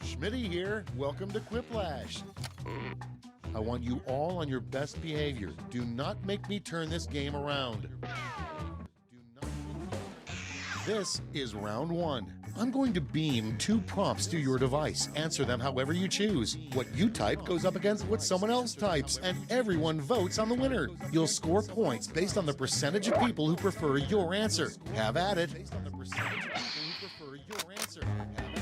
Schmitty here. Welcome to Quiplash. I want you all on your best behavior. Do not make me turn this game around. This is round one. I'm going to beam 2 prompts to your device. Answer them however you choose. What you type goes up against what someone else types, and everyone votes on the winner. You'll score points based on the percentage of people who prefer your answer. Have at it. Based on the percentage of people who prefer your answer. Have at it.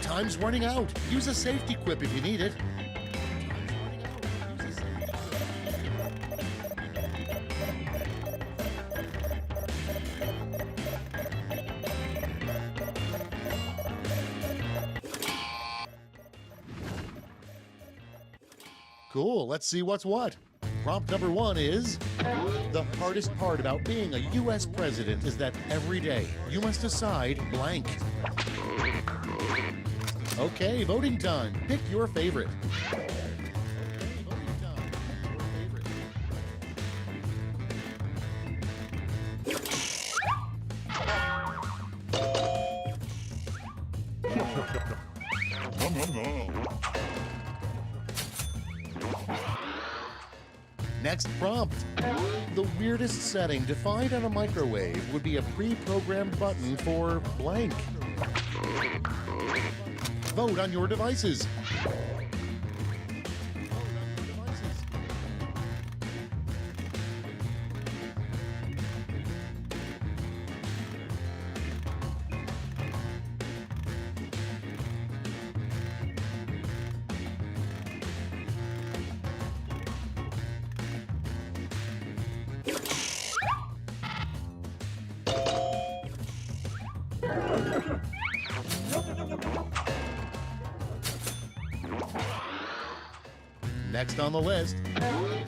Time's running out. Use a safety quip if you need it. Cool, let's see what's what. Prompt number 1 is, the hardest part about being a U.S. president is that every day you must decide blank. Okay, voting time. Pick your favorite. Next prompt. The weirdest setting to find on a microwave would be a pre-programmed button for blank. Vote on your devices. Next on the list,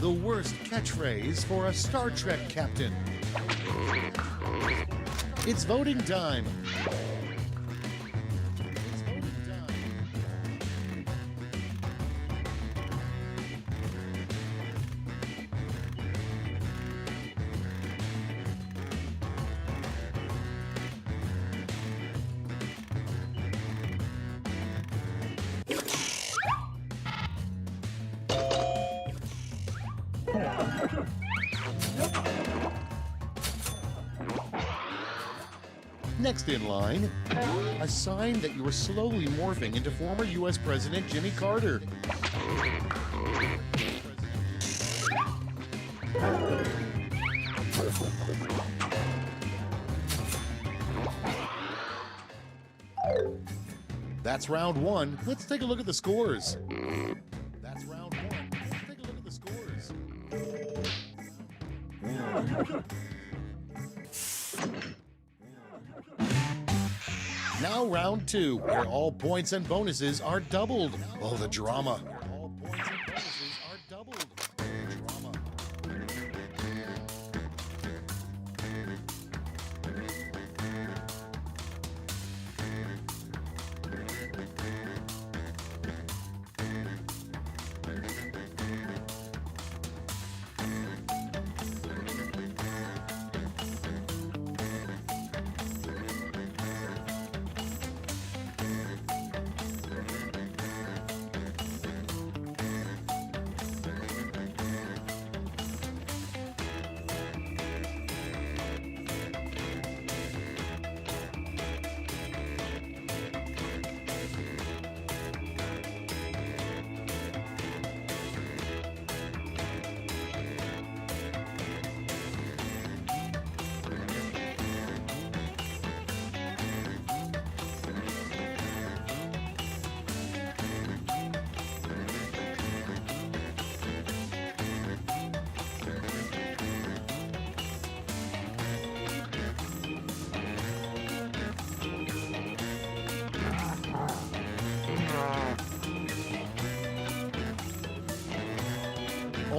the worst catchphrase for a Star Trek captain. It's voting time. Next in line, a sign that you are slowly morphing into former U.S. President Jimmy Carter. That's round 1. Let's take a look at the scores. That's round 1. Let's take a look at the scores. Now round 2, where all points and bonuses are doubled. Oh, the drama. All points and bonuses are doubled. Drama.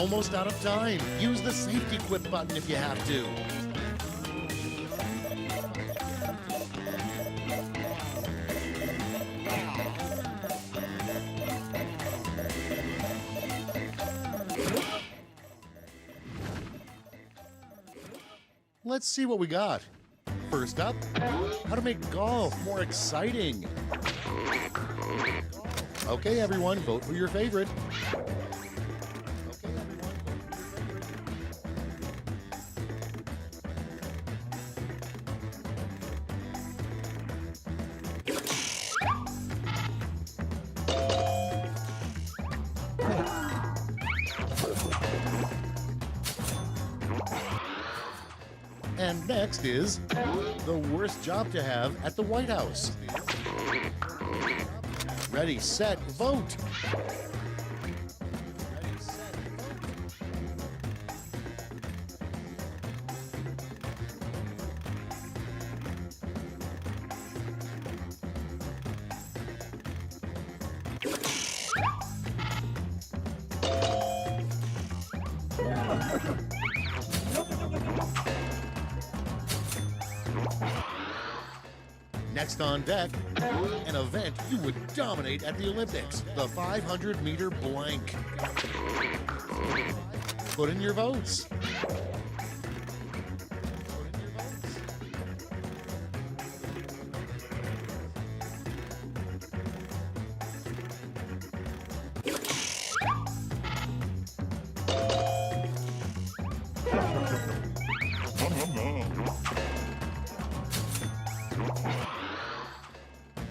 almost out of time. Use the safety quit button if you have to. Let's see what we got. First up, how to make golf more exciting. Okay, everyone, vote for your favorite. And next is the worst job to have at the White House. Ready, set, vote. Next on deck, an event you would dominate at the Olympics, the 500-meter blank. Put in your votes.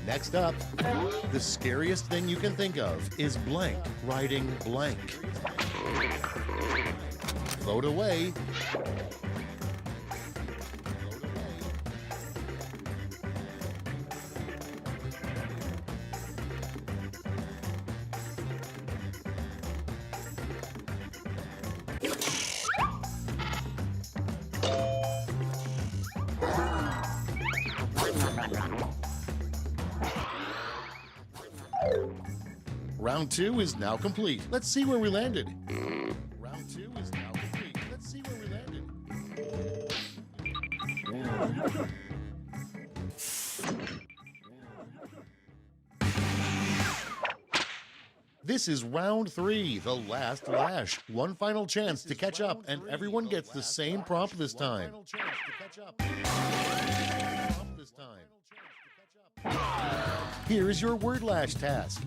Next up, the scariest thing you can think of is blank riding blank. Vote away. Round 2 is now complete. Let's see where we landed. Round 2 is now complete. Let's see where we landed. This is round 3, the last lash. One final chance to catch up, and everyone gets the same prompt this time. Here is your word lash task.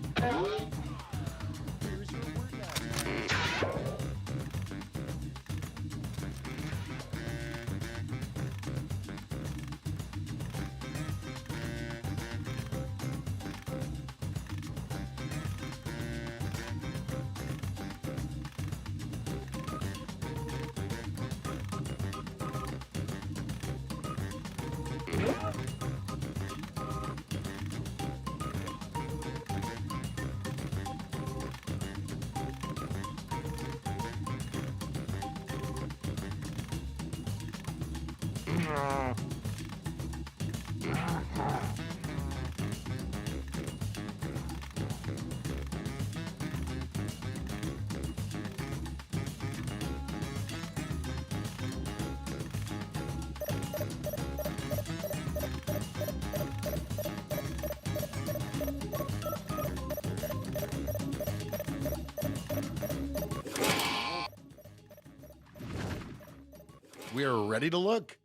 We're ready to look.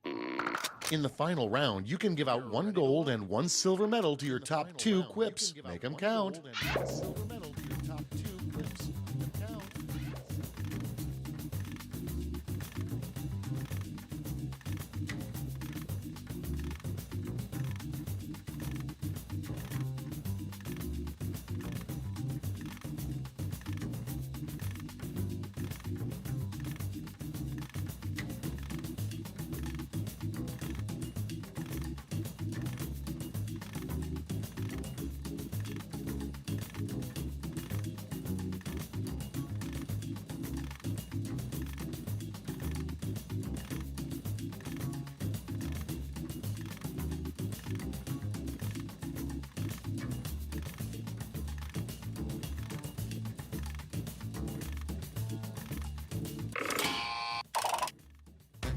In the final round, you can give out 1 gold and 1 silver medal to your top 2 quips. Make them count.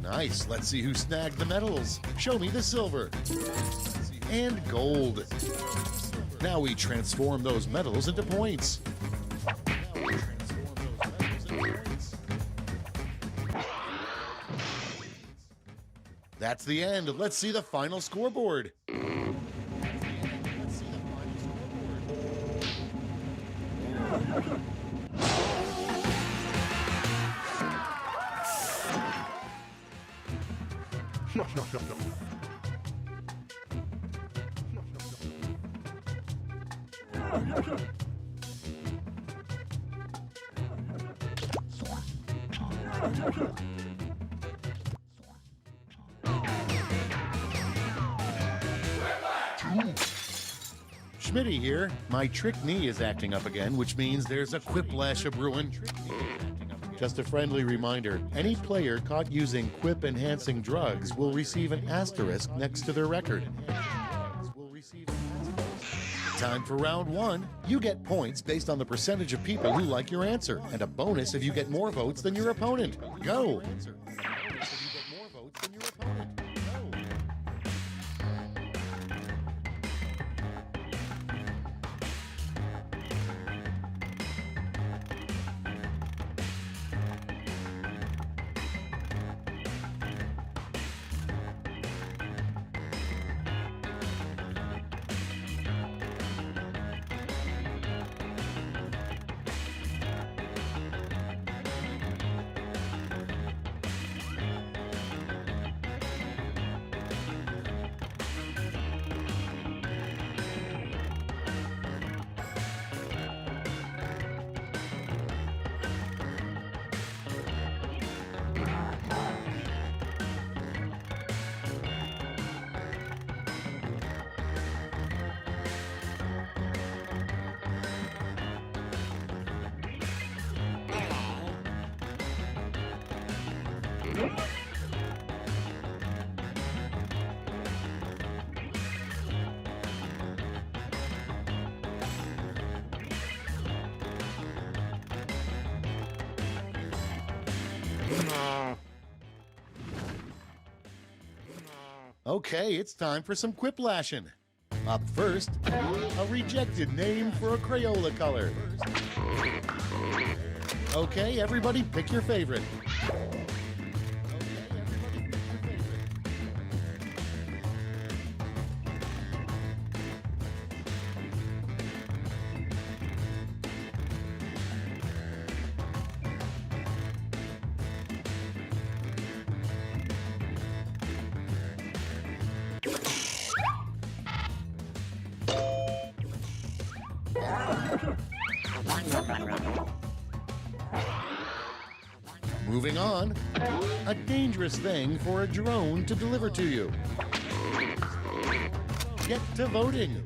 Nice. Let's see who snagged the medals. Show me the silver. And gold. Now we transform those medals into points. That's the end. Let's see the final scoreboard. No. Schmitty here. My trick knee is acting up again, which means there's a quiplash of brewing. Just a friendly reminder, any player caught using quip-enhancing drugs will receive an asterisk next to their record. Time for round one. You get points based on the percentage of people who like your answer, and a bonus if you get more votes than your opponent. Go! Okay, it's time for some quiplashing. Up first, a rejected name for a Crayola color. Okay, everybody pick your favorite. Moving on, a dangerous thing for a drone to deliver to you. Get to voting.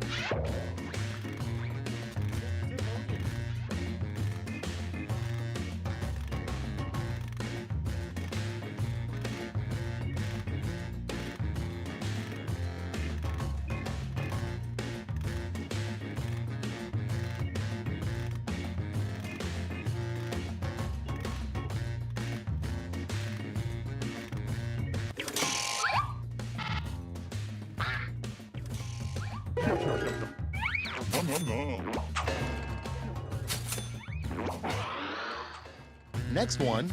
Next one,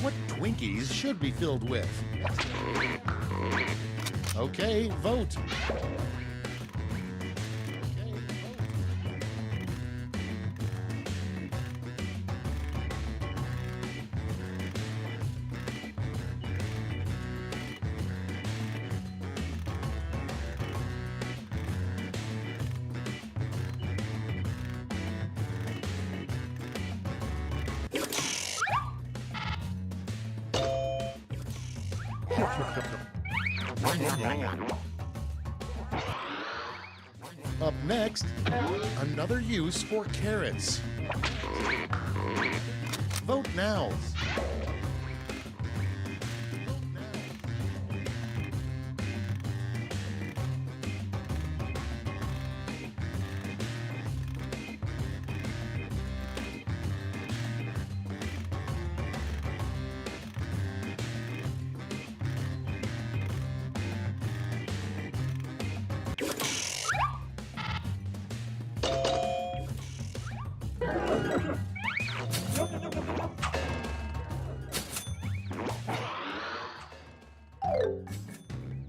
what Twinkies should be filled with? Okay, vote. Up next, another use for carrots. Vote now.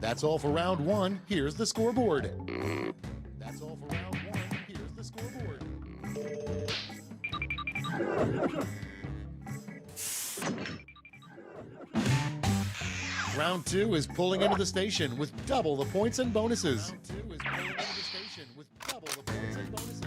That's all for round one. Here's the scoreboard. That's all for round one. Here's the scoreboard. Round two is pulling into the station with double the points and bonuses. Round two is pulling into the station with double the points and bonuses.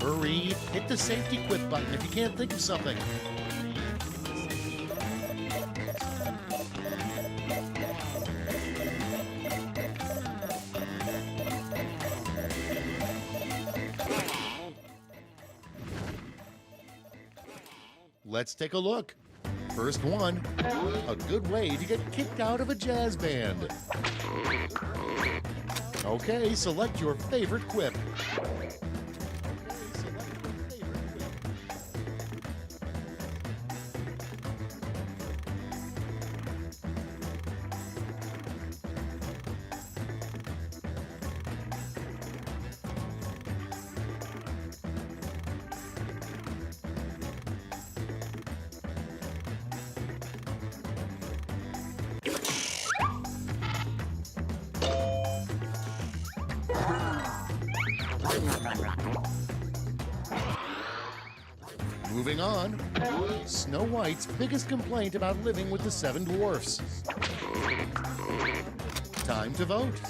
Hurry, hit the safety quit button if you can't think of something. Let's take a look. First one, a good way to get kicked out of a jazz band. Okay, select your favorite quip. Moving on, Snow White's biggest complaint about living with the seven dwarfs. Time to vote.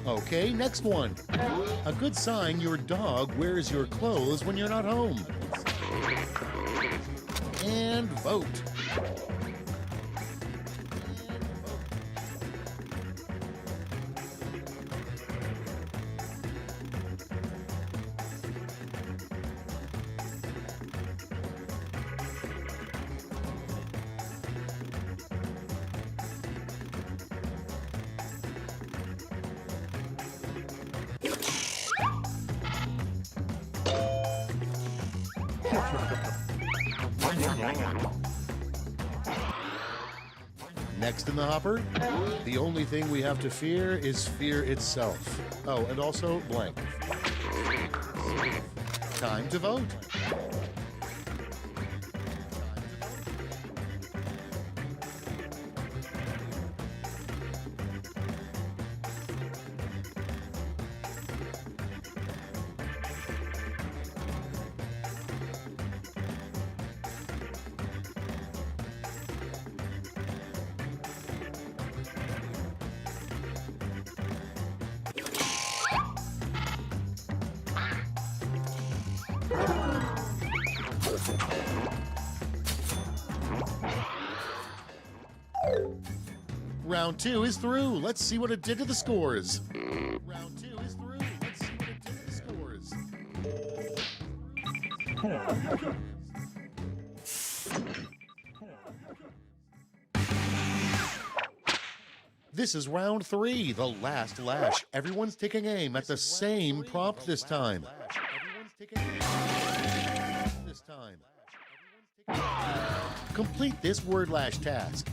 Okay, next one. A good sign your dog wears your clothes when you're not home. And vote. Next in the hopper, the only thing we have to fear is fear itself. Oh, and also blank. Time to vote. Round two is through. Let's see what it did to the scores. Round two is through. Let's see what it did to the scores. This is round 3, the last lash. Everyone's taking aim at the same prompt this time. Complete this word lash task.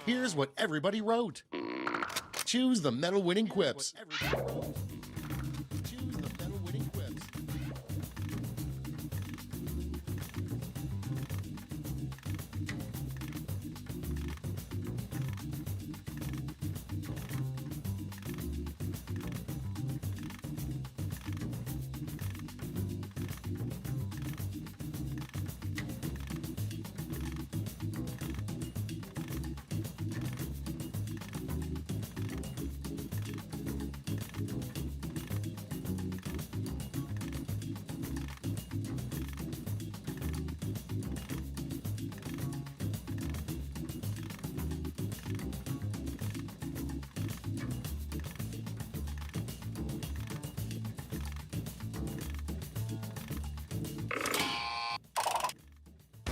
Here's what everybody wrote. Choose the medal-winning quips.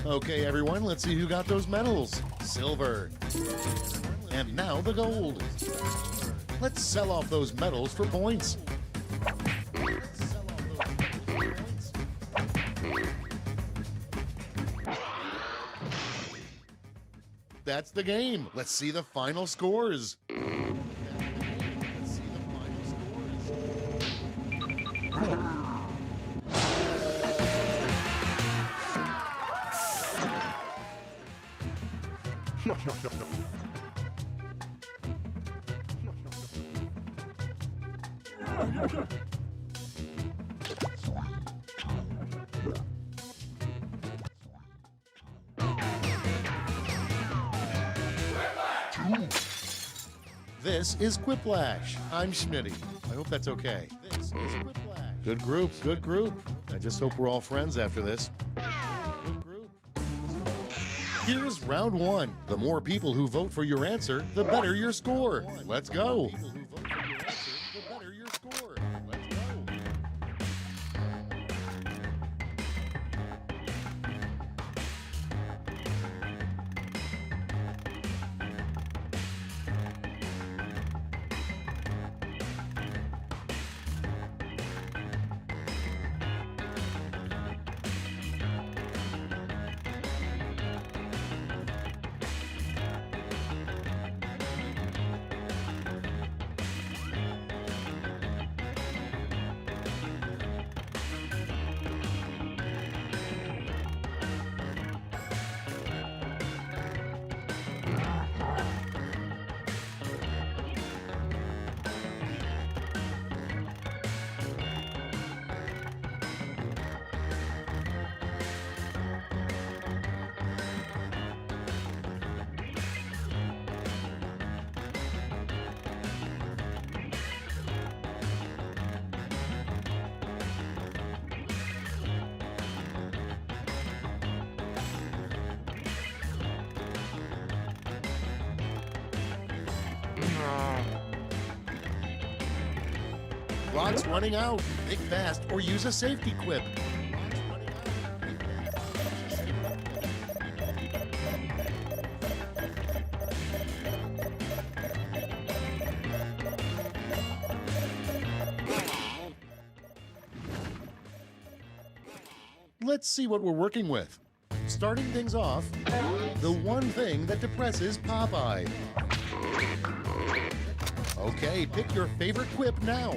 Okay, everyone, let's see who got those medals. Silver. And now the gold. Let's sell off those medals for points. That's the game. Let's see the final scores. No. This is Quiplash. I'm Schmitty. I hope that's okay. This is Quiplash. Good group, good group. I just hope we're all friends after this. Good group. Here's round 1. The more people who vote for your answer, the better your score. Let's go. Clock's running out. Think fast or use a safety quip. Let's see what we're working with. Starting things off, the one thing that depresses Popeye. Okay, pick your favorite quip now.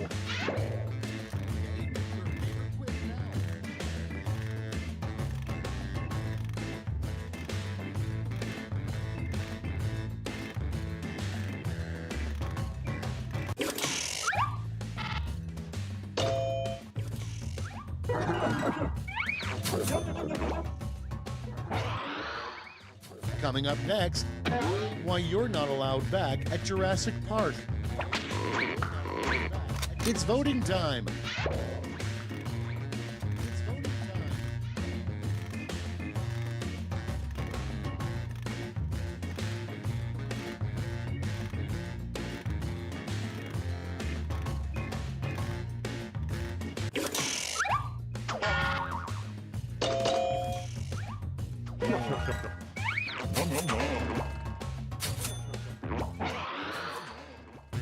Coming up next, why you're not allowed back at Jurassic Park. It's voting time.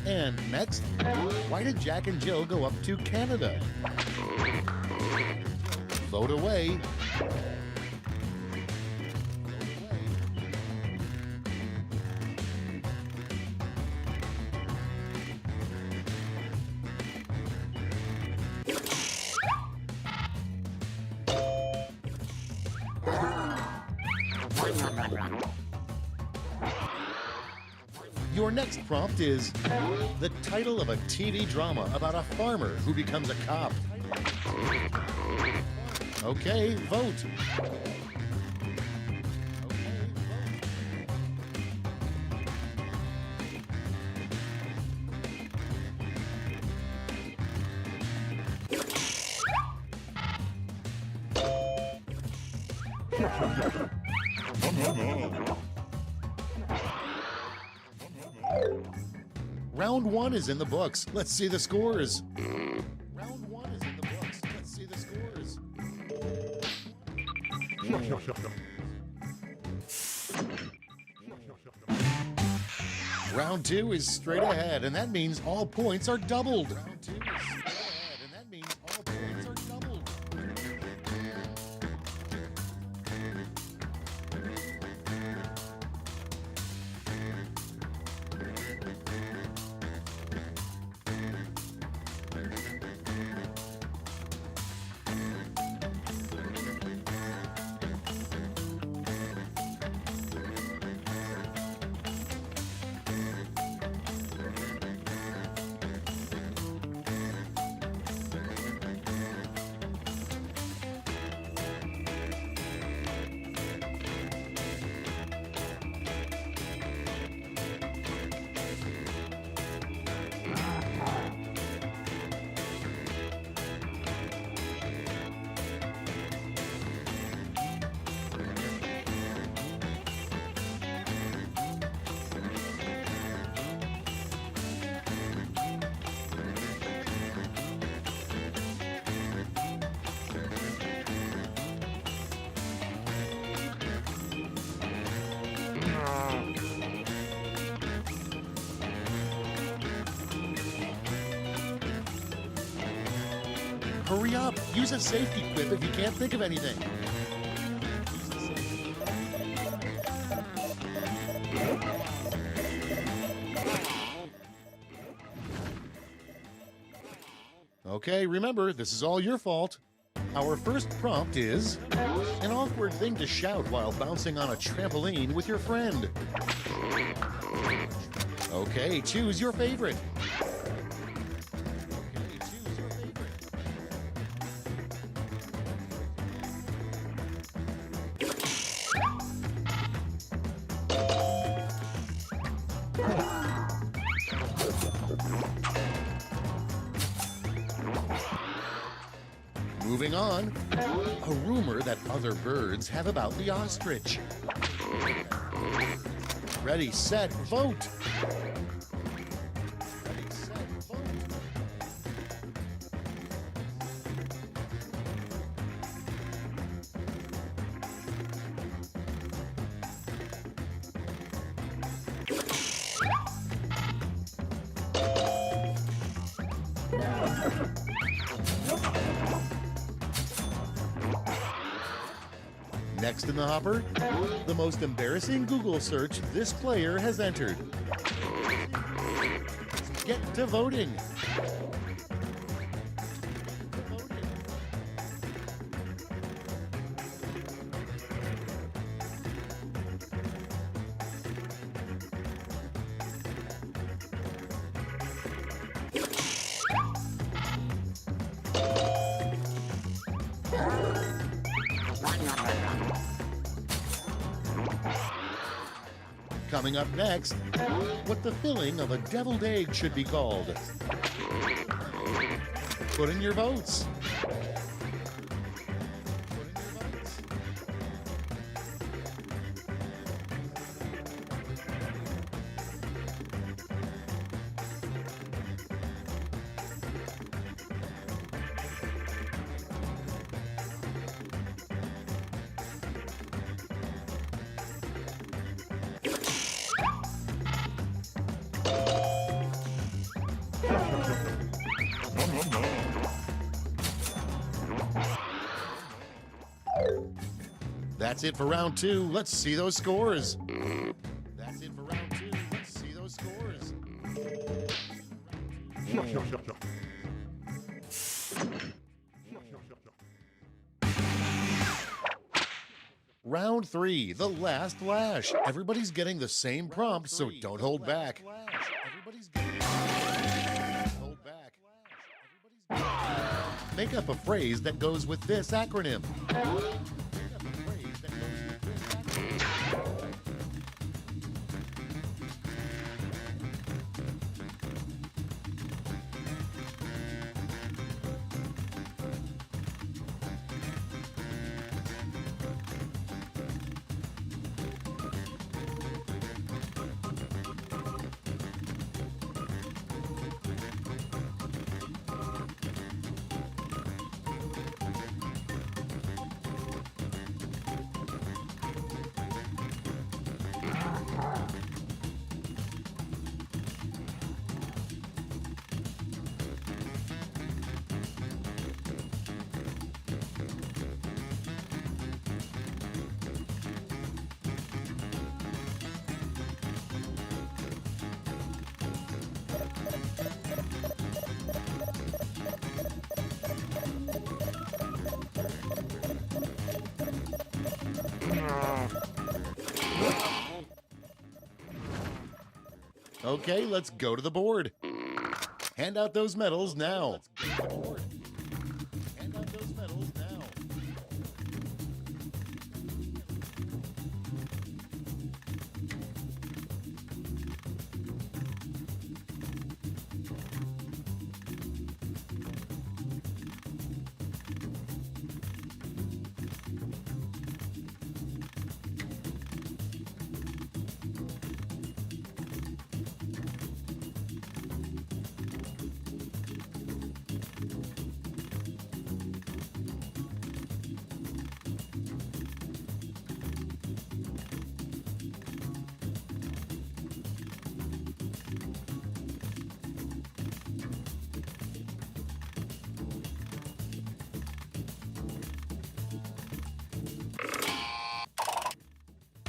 And next, why did Jack and Jill go up to Canada? Vote away. Your next prompt is the title of a TV drama about a farmer who becomes a cop. Okay, vote. Round one is in the books. Let's see the scores. Round one is in the books. Let's see the scores. Round two is straight ahead, and that means all points are doubled. Round two is straight ahead, and that means all points are doubled. Hurry up! Use a safety quip if you can't think of anything. Okay, remember, this is all your fault. Our first prompt is an awkward thing to shout while bouncing on a trampoline with your friend. Okay, choose your favorite. Moving on, a rumor that other birds have about the ostrich. Ready, set, vote! Ready, set, vote. Next in the hopper, the most embarrassing Google search this player has entered. get to voting. Coming up next, what the filling of a deviled egg should be called. Put in your votes. That's it for round two. Let's see those scores. That's it for round two. Let's see those scores. Round three, the last lash. Everybody's getting the same prompt, so don't hold back. Make up a phrase that goes with this acronym. Okay, let's go to the board. Hand out those medals now. Hand out those medals now.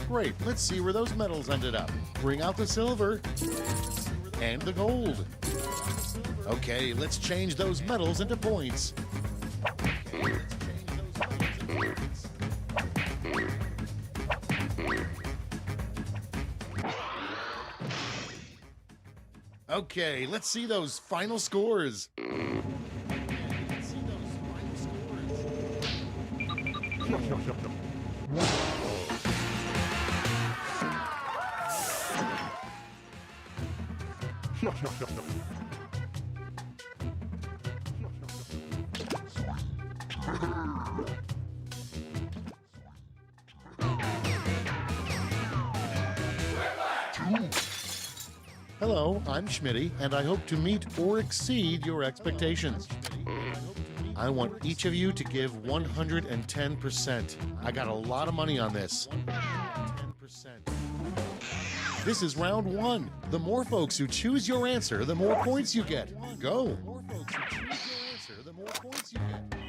Great, let's see where those medals ended up. Bring out the silver and the gold. Okay, let's change those medals into points. Okay, let's see those final scores. Hello, I'm Schmitty, and I hope to meet or exceed your expectations. I want each of you to give 110%. I got a lot of money on this. 110%. This is round one. The more folks who choose your answer, the more points you get. Go. The more folks who choose your answer, the more points you get.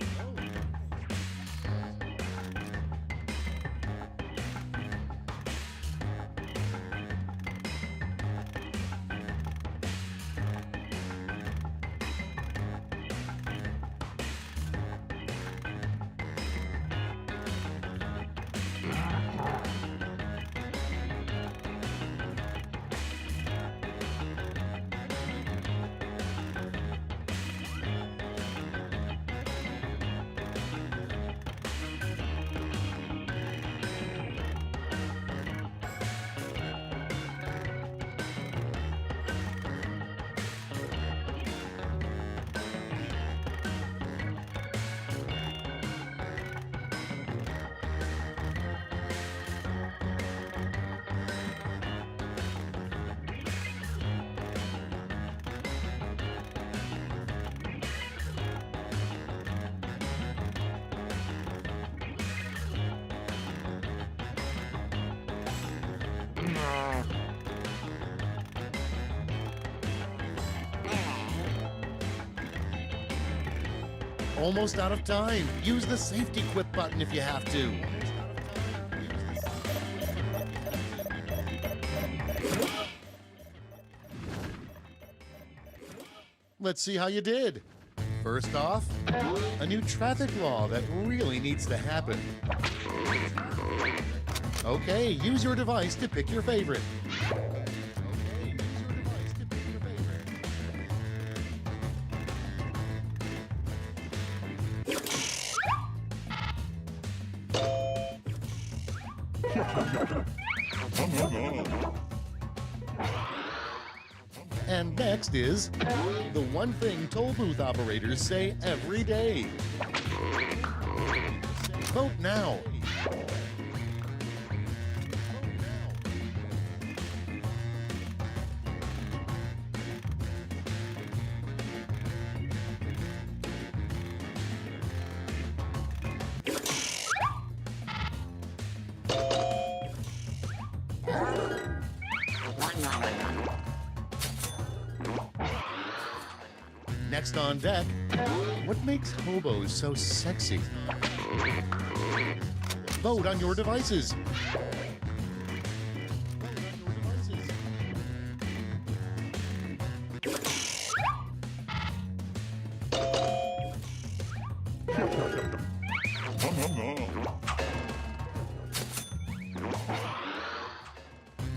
almost out of time. Use the safety quit button if you have to. Let's see how you did. First off, a new traffic law that really needs to happen. Okay, use your device to pick your favorite. And next is the one thing toll booth operators say every day. Vote now. Next on deck, what makes hobos so sexy? Vote on your devices.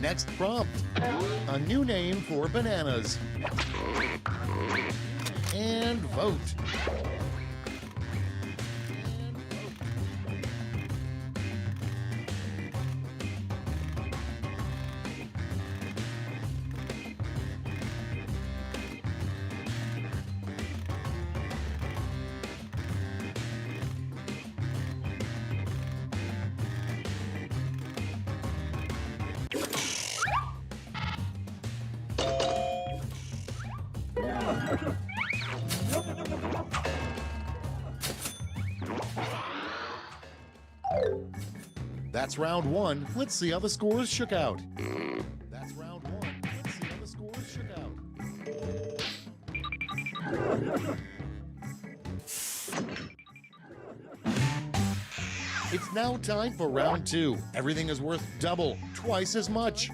Next prompt, a new name for bananas. And vote. That's round one. Let's see how the scores shook out. That's round one. Let's see how the scores shook out. It's now time for round two. Everything is worth double, twice as much.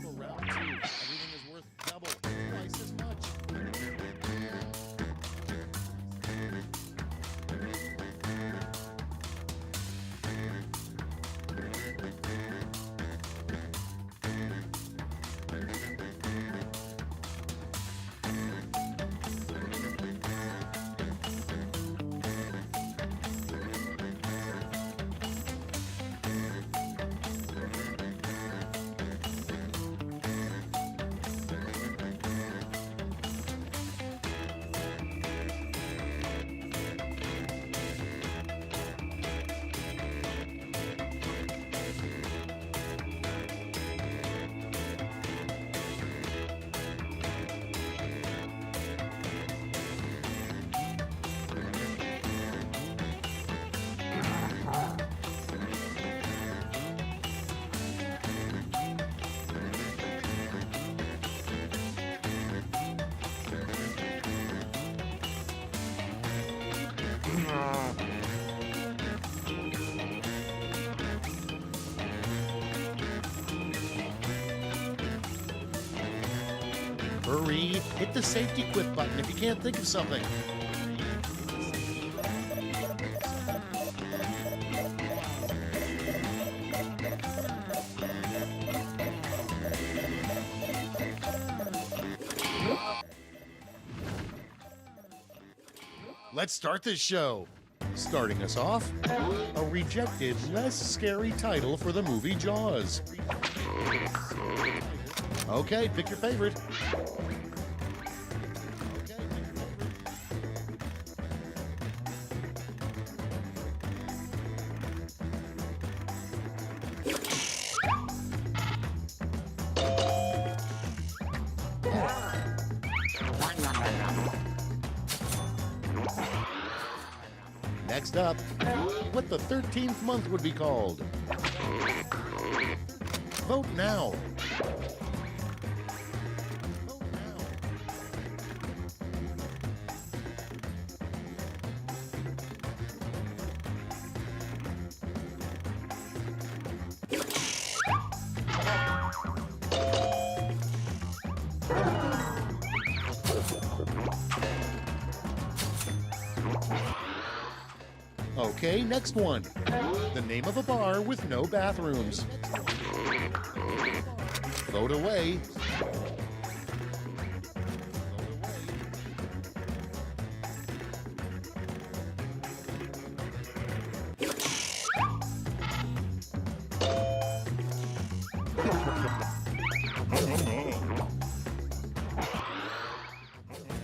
Hurry, hit the safety quit button if you can't think of something. Let's start this show. Starting us off, a rejected, less scary title for the movie Jaws. Okay, pick your favorite. Next up, what the 13th month would be called. Vote now. Okay, next one. The name of a bar with no bathrooms. Vote away.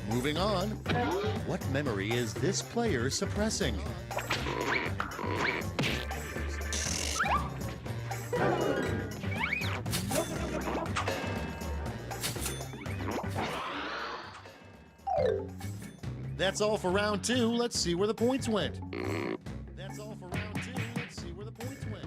Moving on. What memory is this player suppressing? That's all for round two. Let's see where the points went. That's all for round two. Let's see where the points went.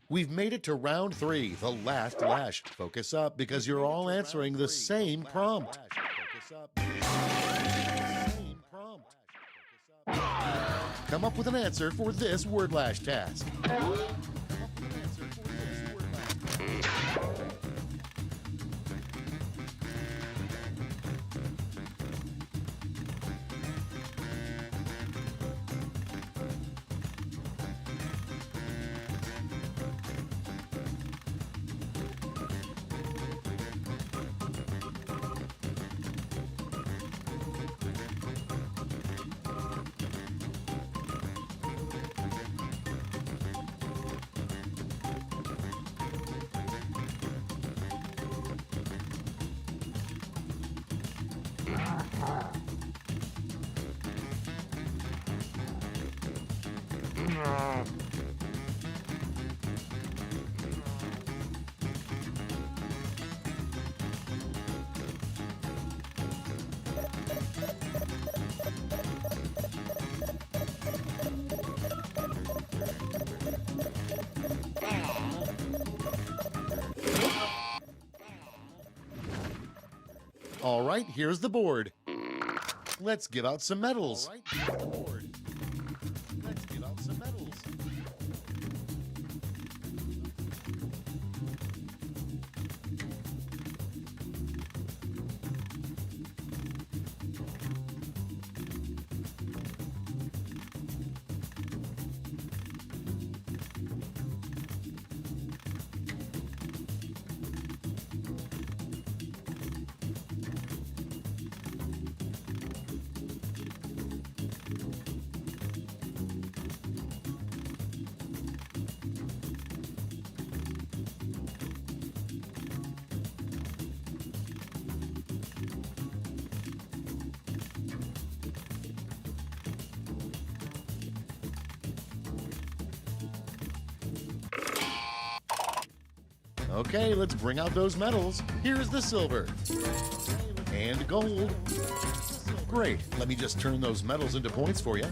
We've made it to round three, the last lash. Focus up because you're all answering the same prompt. Come up with an answer for this word lash task. All right, here's the board. Let's give out some medals. Let's give out some medals. Okay, let's bring out those medals. Here's the silver and gold. Great. Let me just turn those medals into points for you.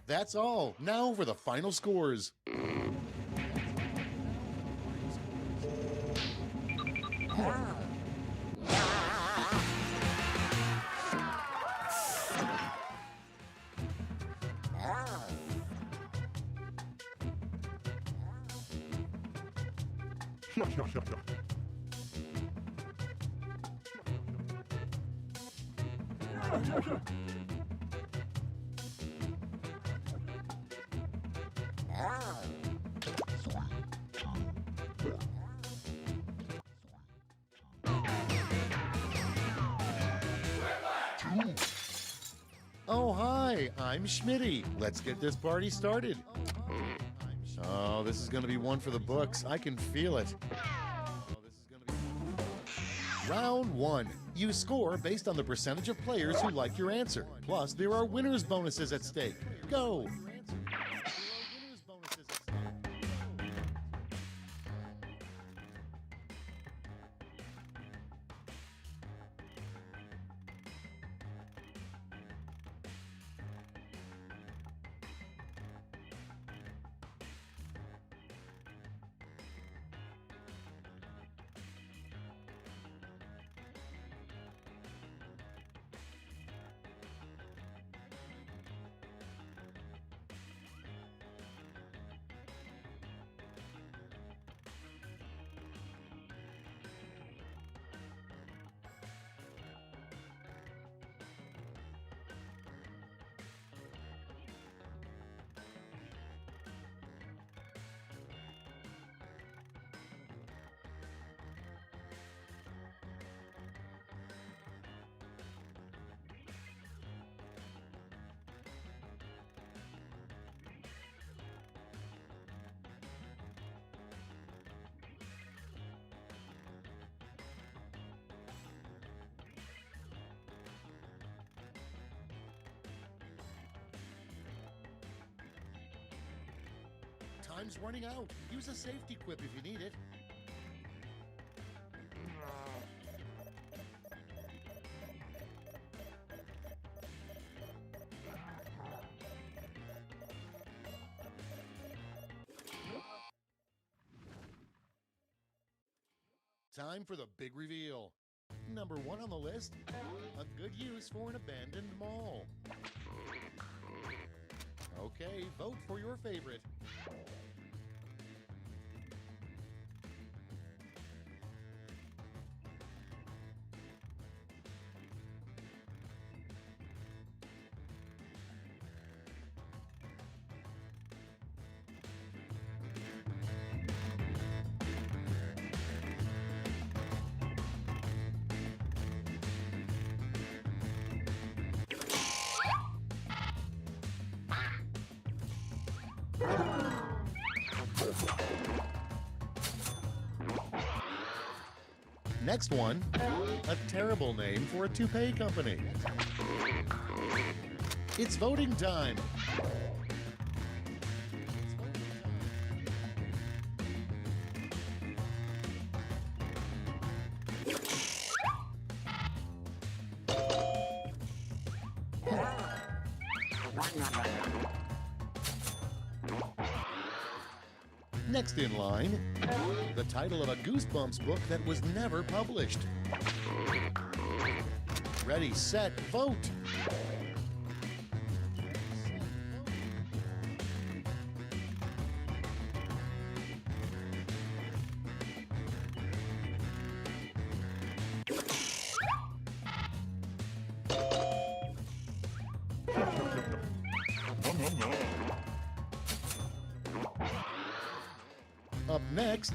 That's all. Now for the final scores. Oh, hi, I'm Schmitty. Let's get this party started. Oh, this is going to be one for the books. I can feel it. Round one. You score based on the percentage of players who like your answer. Plus, there are winners' bonuses at stake. Go! Time's running out. Use a safety quip if you need it. Time for the big reveal. Number 1 on the list, a good use for an abandoned mall. Okay, vote for your favorite. Next one, a terrible name for a toupee company. It's voting time. Next in line, the title of a Goosebumps book that was never published. Ready, set, vote! Up next,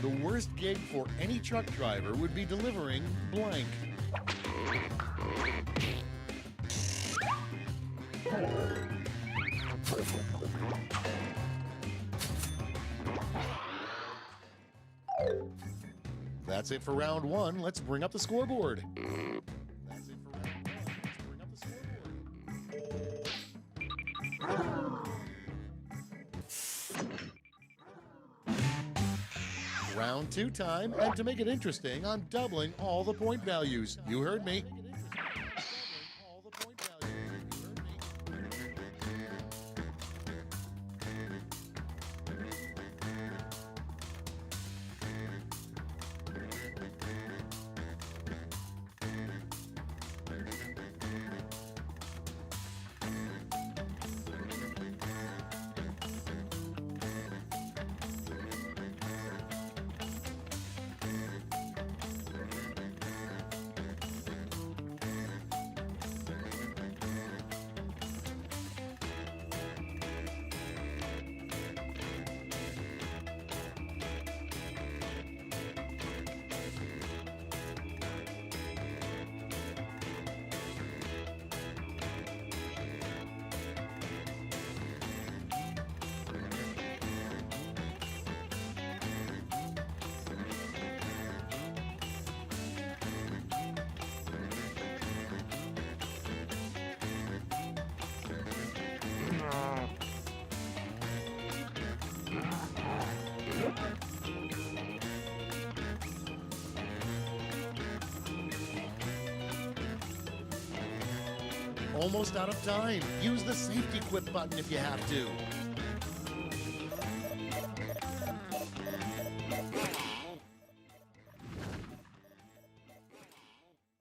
the worst gig for any truck driver would be delivering blank. That's it for round 1. Let's bring up the scoreboard. That's it for round 1. Let's bring up the scoreboard. Round 2 time, and to make it interesting, I'm doubling all the point values. You heard me. Almost out of time. Use the safety quip button if you have to.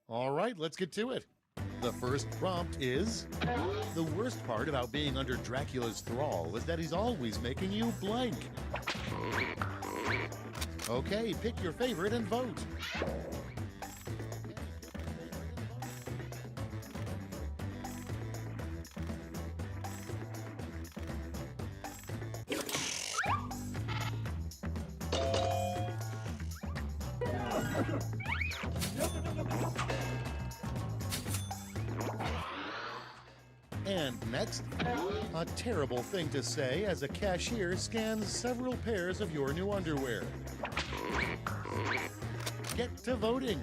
All right, let's get to it. The first prompt is, the worst part about being under Dracula's thrall is that he's always making you blank. Okay, pick your favorite and vote. And next, a terrible thing to say as a cashier scans several pairs of your new underwear. Get to voting.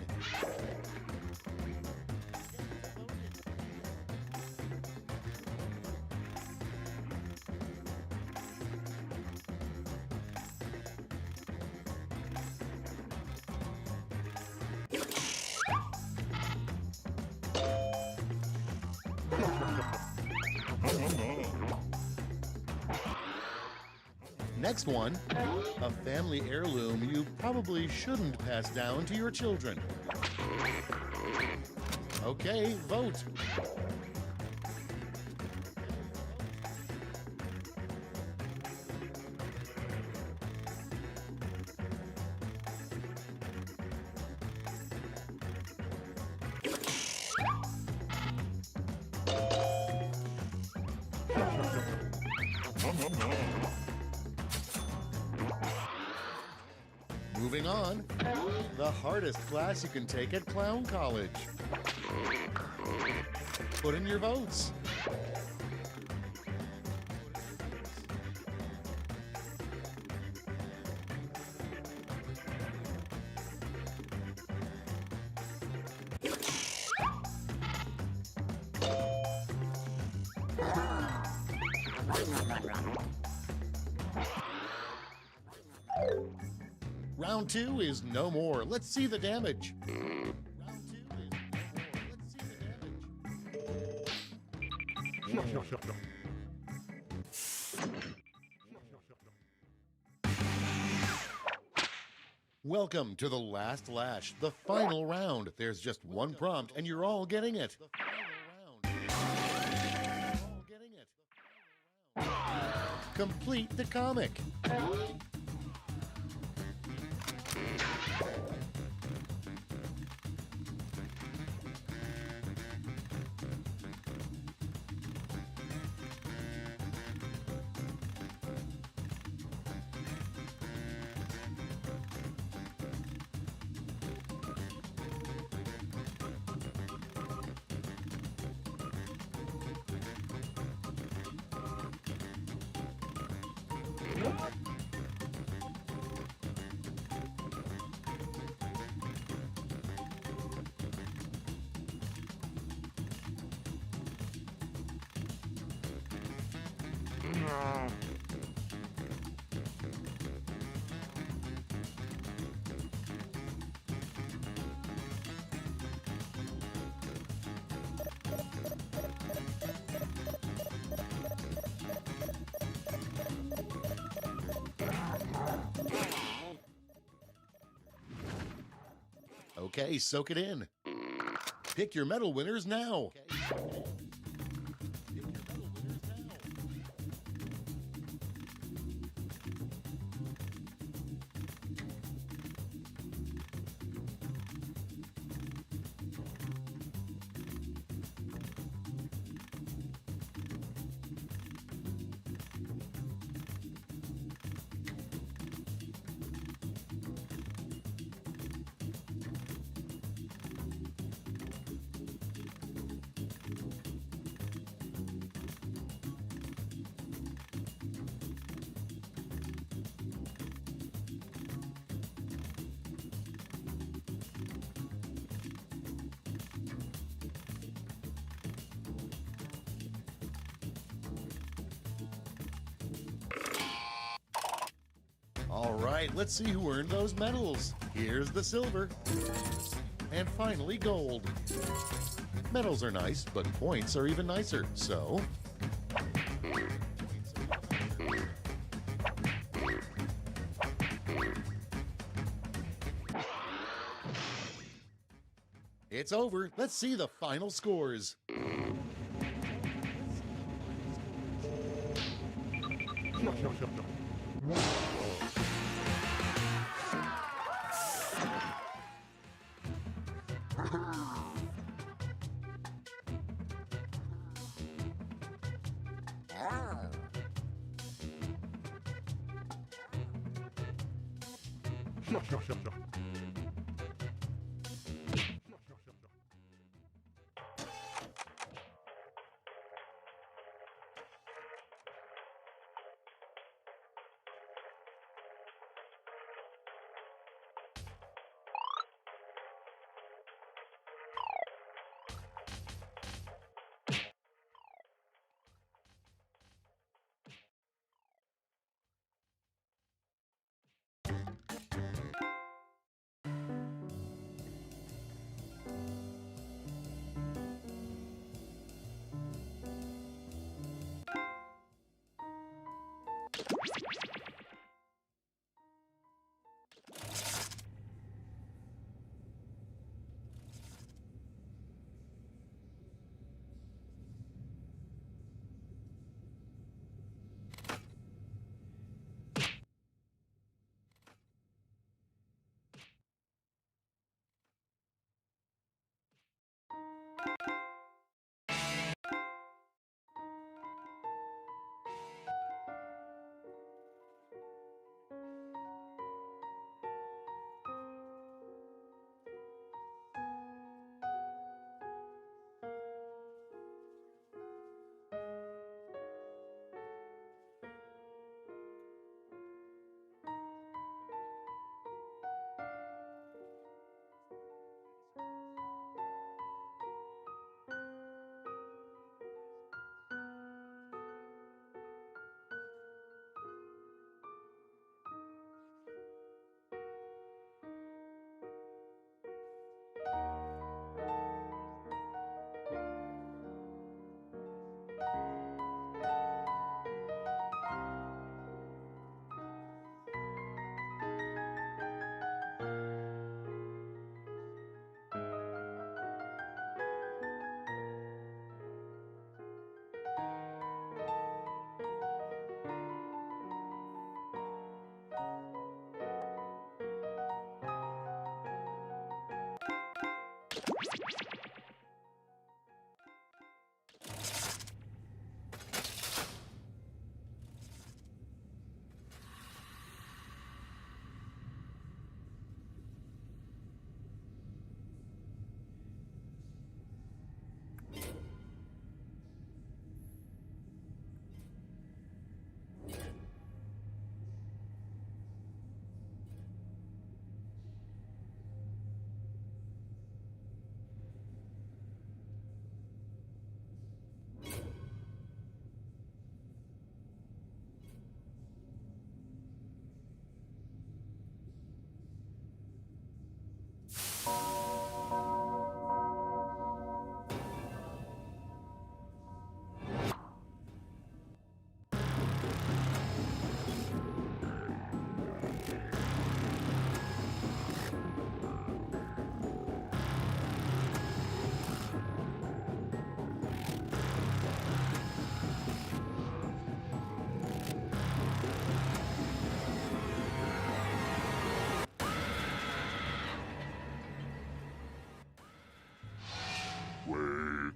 Next one, a family heirloom you probably shouldn't pass down to your children. Okay, vote. Moving on, the hardest class you can take at Clown College. Put in your votes. Round 2 is no more. Let's see the damage. Round 2 is no more. Let's see the damage. Welcome to the last lash, the final round. There's just one prompt and you're all getting it. Complete the comic. Okay, soak it in. Pick your medal winners now. All right, let's see who earned those medals. Here's the silver. And finally, gold. Medals are nice, but points are even nicer, so... It's over. Let's see the final scores.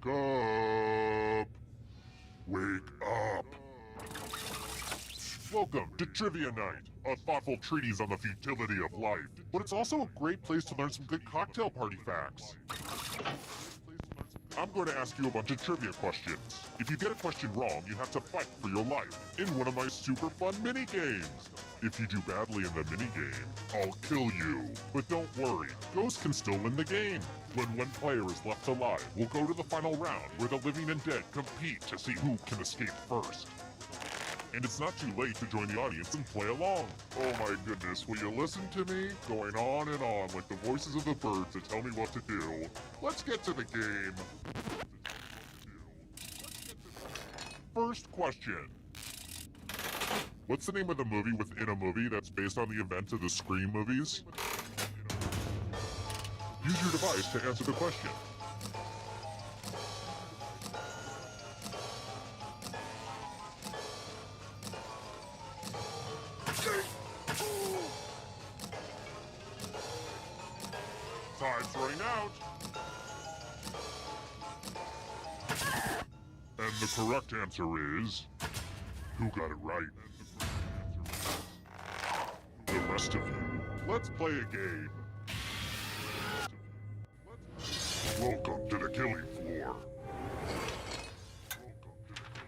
Wake up! Wake up! Welcome to Trivia Night, a thoughtful treatise on the futility of life. But it's also a great place to learn some good cocktail party facts. I'm going to ask you a bunch of trivia questions. If you get a question wrong, you have to fight for your life in one of my super fun mini-games. If you do badly in the minigame, I'll kill you. But don't worry, ghosts can still win the game. When one player is left alive, we'll go to the final round where the living and dead compete to see who can escape first. And it's not too late to join the audience and play along. Oh my goodness, will you listen to me? Going on and on like the voices of the birds that tell me what to do. Let's get to the game. First question. What's the name of the movie within a movie that's based on the events of the Scream movies? Use your device to answer the question. Time's running out. And the correct answer is... Who got it right? The rest of you, let's play a game. Welcome to the killing floor.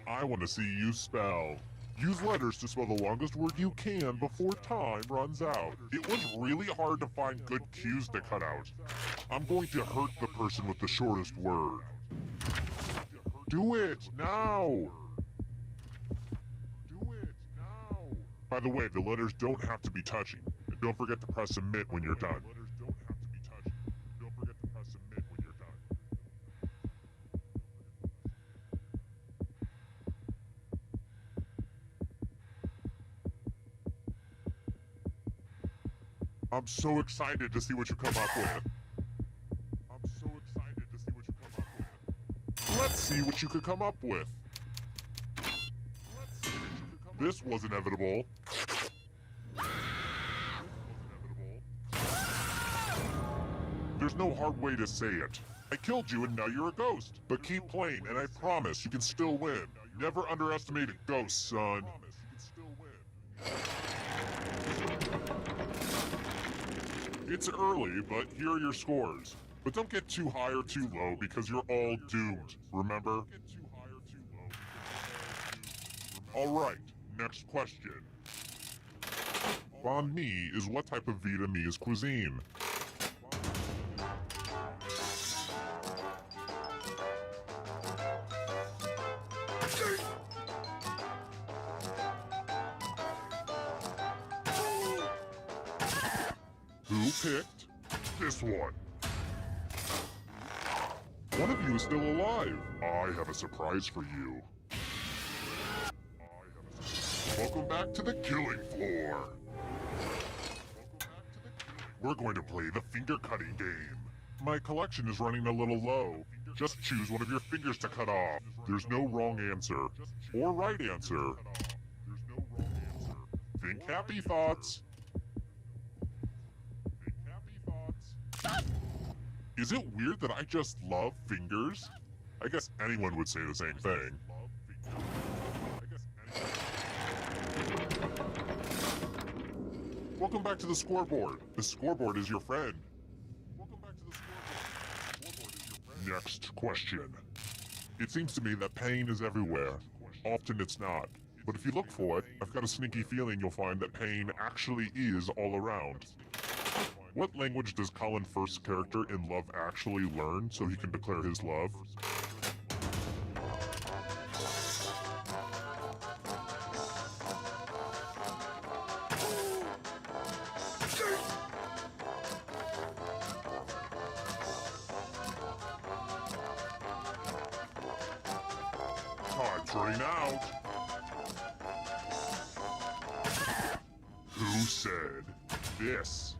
I want to see you spell. Use letters to spell the longest word you can before time runs out. It was really hard to find good cues to cut out. I'm going to hurt the person with the shortest word. Do it now! By the way, the letters don't have to be touching. And don't forget to press submit when you're done. I'm so excited to see what you come up with. Let's see what you could come up with. This was inevitable. There's no hard way to say it. I killed you and now you're a ghost. But keep playing and I promise you can still win. Never underestimate a ghost, son. It's early, but here are your scores. But don't get too high or too low because you're all doomed, remember? Alright, next question. Banh mi is what type of Vietnamese cuisine? Who picked this one? One of you is still alive. I have a surprise for you. Welcome back to the killing floor. We're going to play the finger-cutting game. My collection is running a little low. Just choose one of your fingers to cut off. There's no wrong answer. Or right answer. Think happy thoughts. Is it weird that I just love fingers? I guess anyone would say the same thing. Welcome back to the scoreboard. The scoreboard is your friend. Welcome back to the scoreboard. The scoreboard is your friend. Next question. It seems to me that pain is everywhere. Often it's not. But if you look for it, I've got a sneaky feeling you'll find that pain actually is all around. What language does Colin Firth's character in Love Actually learn so he can declare his love? Time's running out. Who said this?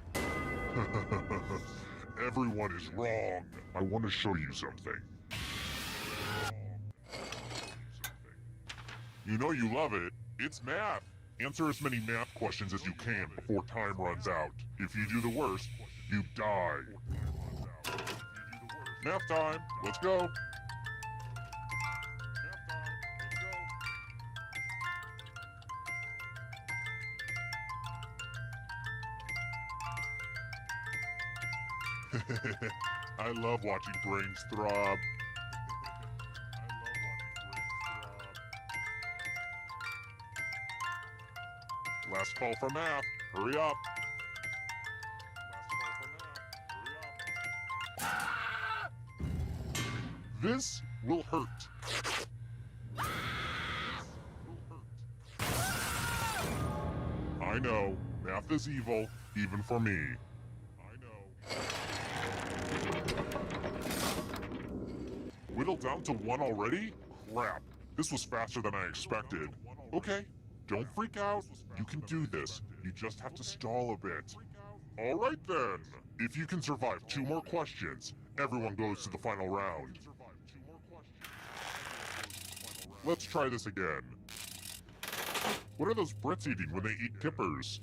Everyone is wrong. I want to show you something. You know you love it. It's math. Answer as many math questions as you can before time runs out. If you do the worst, you die. Math time. Let's go. I love watching brains throb. Last call for math. Hurry up. This will hurt. I know, math is evil, even for me. Whittled down to 1 already? Crap, this was faster than I expected. Okay, don't freak out. You can do this. You just have to stall a bit. All right then. If you can survive 2 more questions, everyone goes to the final round. Let's try this again. What are those Brits eating when they eat kippers?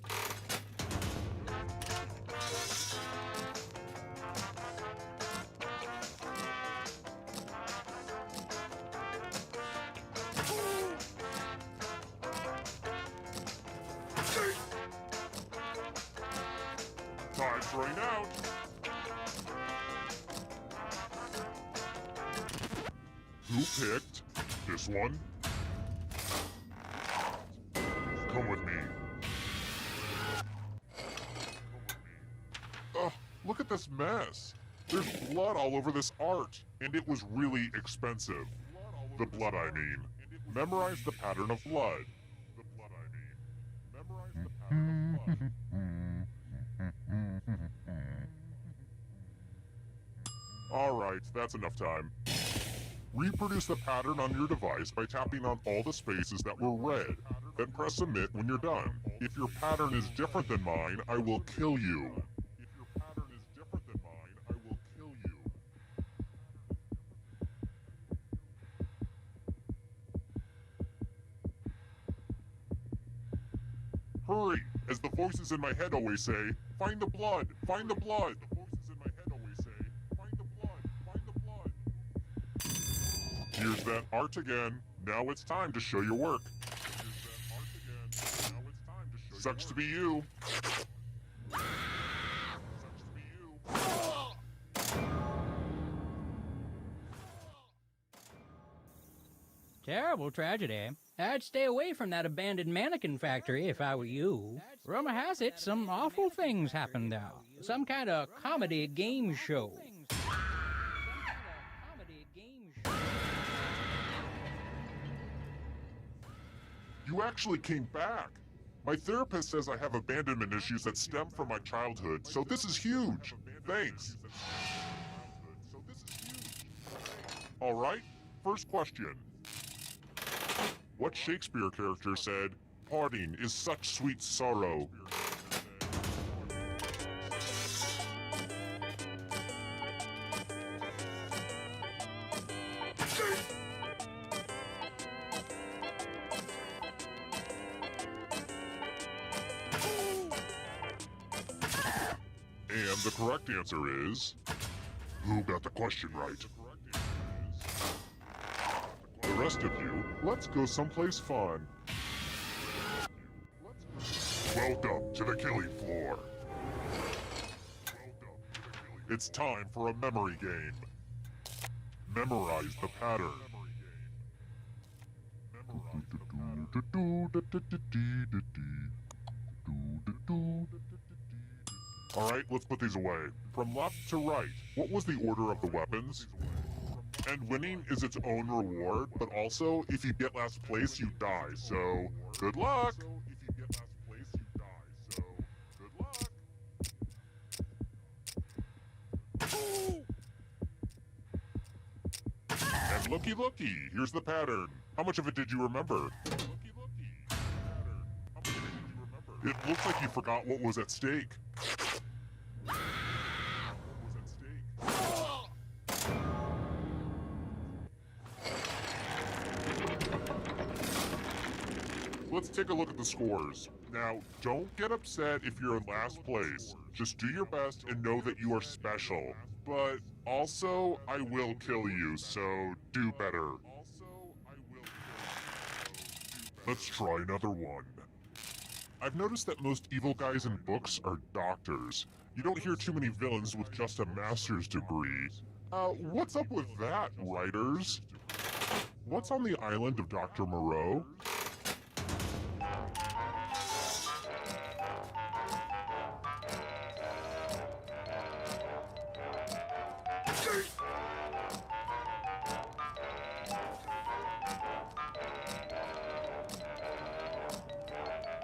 Time's running out. Who picked this one? Come with me. Ugh, look at this mess. There's blood all over this art, and it was really expensive. The blood, I mean. Memorize the pattern of blood. Alright, that's enough time. Reproduce the pattern on your device by tapping on all the spaces that were red. Then press submit when you're done. If your pattern is different than mine, I will kill you. Hurry! As the voices in my head always say, find the blood! Find the blood! The voices in my head always say, find the blood! Find the blood! Here's that art again. Now it's time to show your work. Sucks to be you. Terrible tragedy. I'd stay away from that abandoned mannequin factory if I were you. Rumor has it some awful things happened there. Some kind of comedy game show. You actually came back. My therapist says I have abandonment issues that stem from my childhood, so this is huge. Thanks. All right, first question. What Shakespeare character said, "Parting is such sweet sorrow"? And the correct answer is Who got the question right? The rest of you, let's go someplace fun. Welcome to the killing floor. It's time for a memory game. Memorize the pattern. Alright, let's put these away. From left to right, what was the order of the weapons? And winning is its own reward, but also, if you get last place, you die, so good luck! And looky, here's the pattern. How much of it did you remember? It looks like you forgot what was at stake. Let's take a look at the scores. Now, don't get upset if you're in last place. Just do your best and know that you are special. But also, I will kill you, so do better. Let's try another one. I've noticed that most evil guys in books are doctors. You don't hear too many villains with just a master's degree. What's up with that, writers? What's on the island of Dr. Moreau?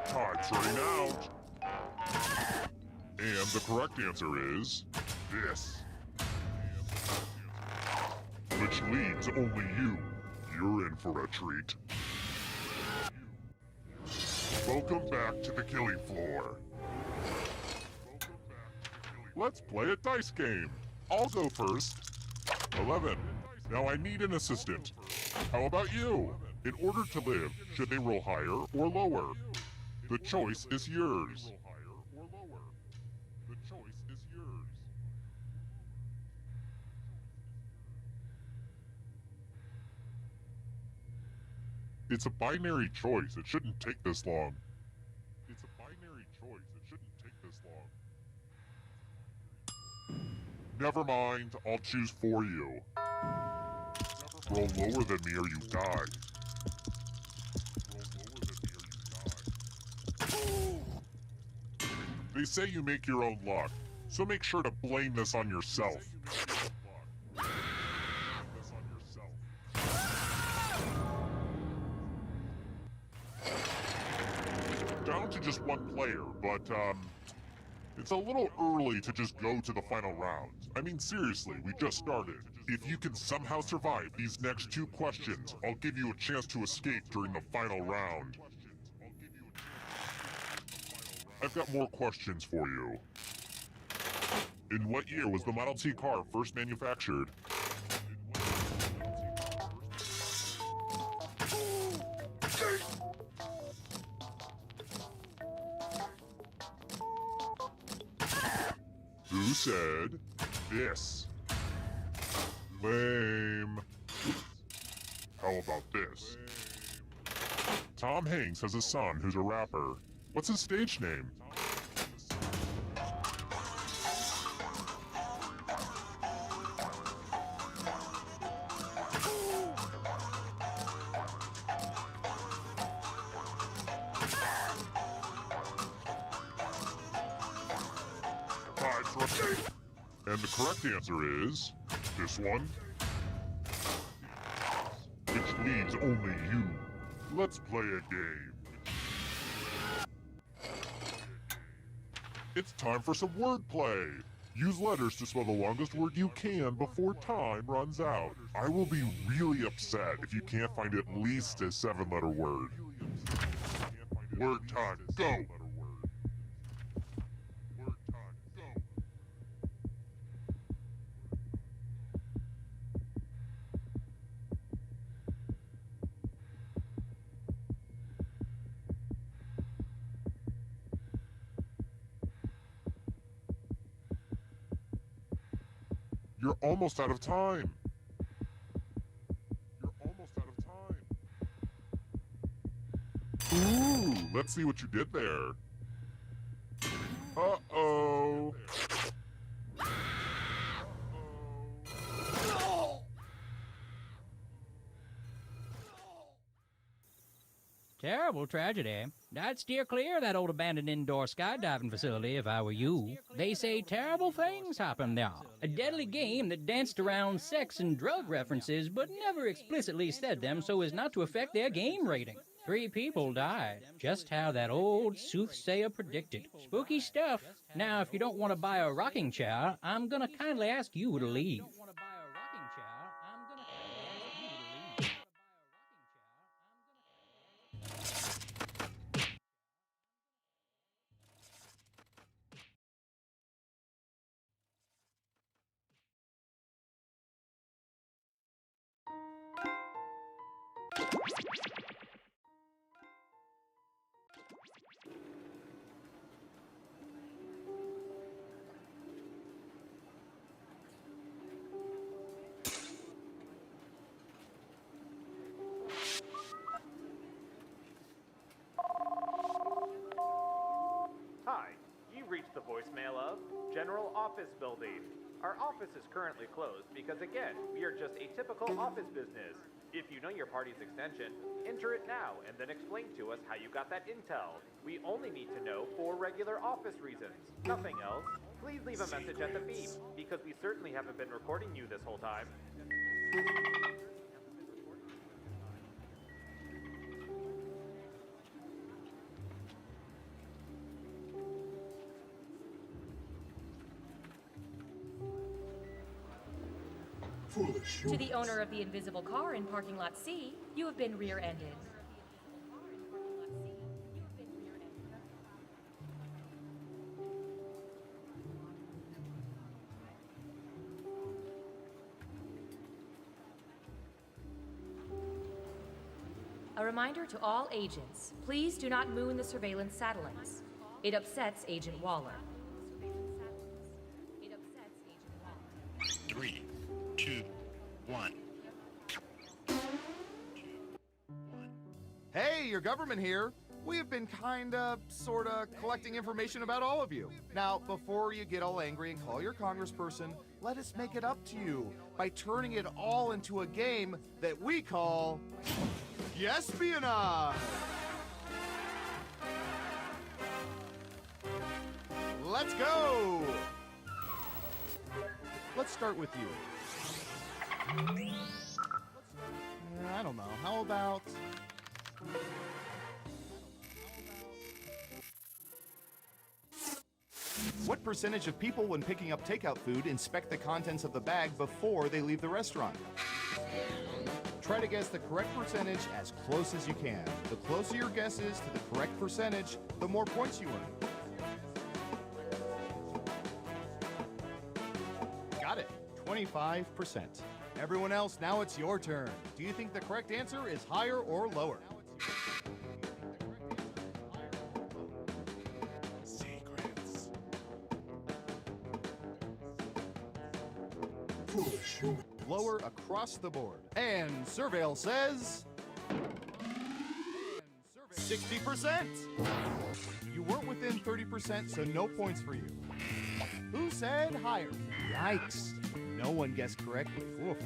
Time's running out. And the correct answer is this. Which leaves only you. You're in for a treat. Welcome back to the killing floor. Let's play a dice game. I'll go first. 11. Now I need an assistant. How about you? In order to live, should they roll higher or lower? The choice is yours. It's a binary choice. It shouldn't take this long. Never mind. I'll choose for you. Roll lower than me or you die. They say you make your own luck, so make sure to blame this on yourself. Down to just one player, but it's a little early to just go to the final round. I mean, seriously, we just started. If you can somehow survive these next 2 questions, I'll give you a chance to escape during the final round. I've got more questions for you. In what year was the Model T car first manufactured? Who said this? Lame. How about this? Tom Hanks has a son who's a rapper. What's his stage name? And the correct answer is this one. Which leaves only you. Let's play a game. It's time for some wordplay. Use letters to spell the longest word you can before time runs out. I will be really upset if you can't find at least a 7-letter word. Word time, go! You're almost out of time. You're almost out of time. Ooh, let's see what you did there. Uh-oh. Terrible tragedy. I'd steer clear of that old abandoned indoor skydiving facility if I were you. They say terrible things happen there. A deadly game that danced around sex and drug references but never explicitly said them so as not to affect their game rating. 3 people died, just how that old soothsayer predicted. Spooky stuff. Now, if you don't want to buy a rocking chair, I'm gonna kindly ask you to leave. Hi, you reached the voicemail of General Office Building. Our office is currently closed because, again, we are just a typical office business. If you know your party's extension, enter it now and then explain to us how you got that intel. We only need to know for regular office reasons, nothing else. Please leave a message at the beep, because we certainly haven't been recording you this whole time. To the owner of the invisible car in parking lot C, you have been rear-ended. A reminder to all agents, please do not moon the surveillance satellites. It upsets Agent Waller. 3, 2, 1. Hey, your government here. We have been sorta collecting information about all of you. Now, before you get all angry and call your congressperson, let us make it up to you by turning it all into a game that we call Espionage. Let's go. Let's start with you. I don't know. How about... What percentage of people, when picking up takeout food, inspect the contents of the bag before they leave the restaurant? Try to guess the correct percentage as close as you can. The closer your guess is to the correct percentage, the more points you earn. Got it. 25%. Everyone else, now it's your turn. Do you think the correct answer is higher or lower? Secrets. Lower across the board. And Surveil says... 60%! You weren't within 30%, so no points for you. Who said higher? Yikes. No one guessed correctly. Oof.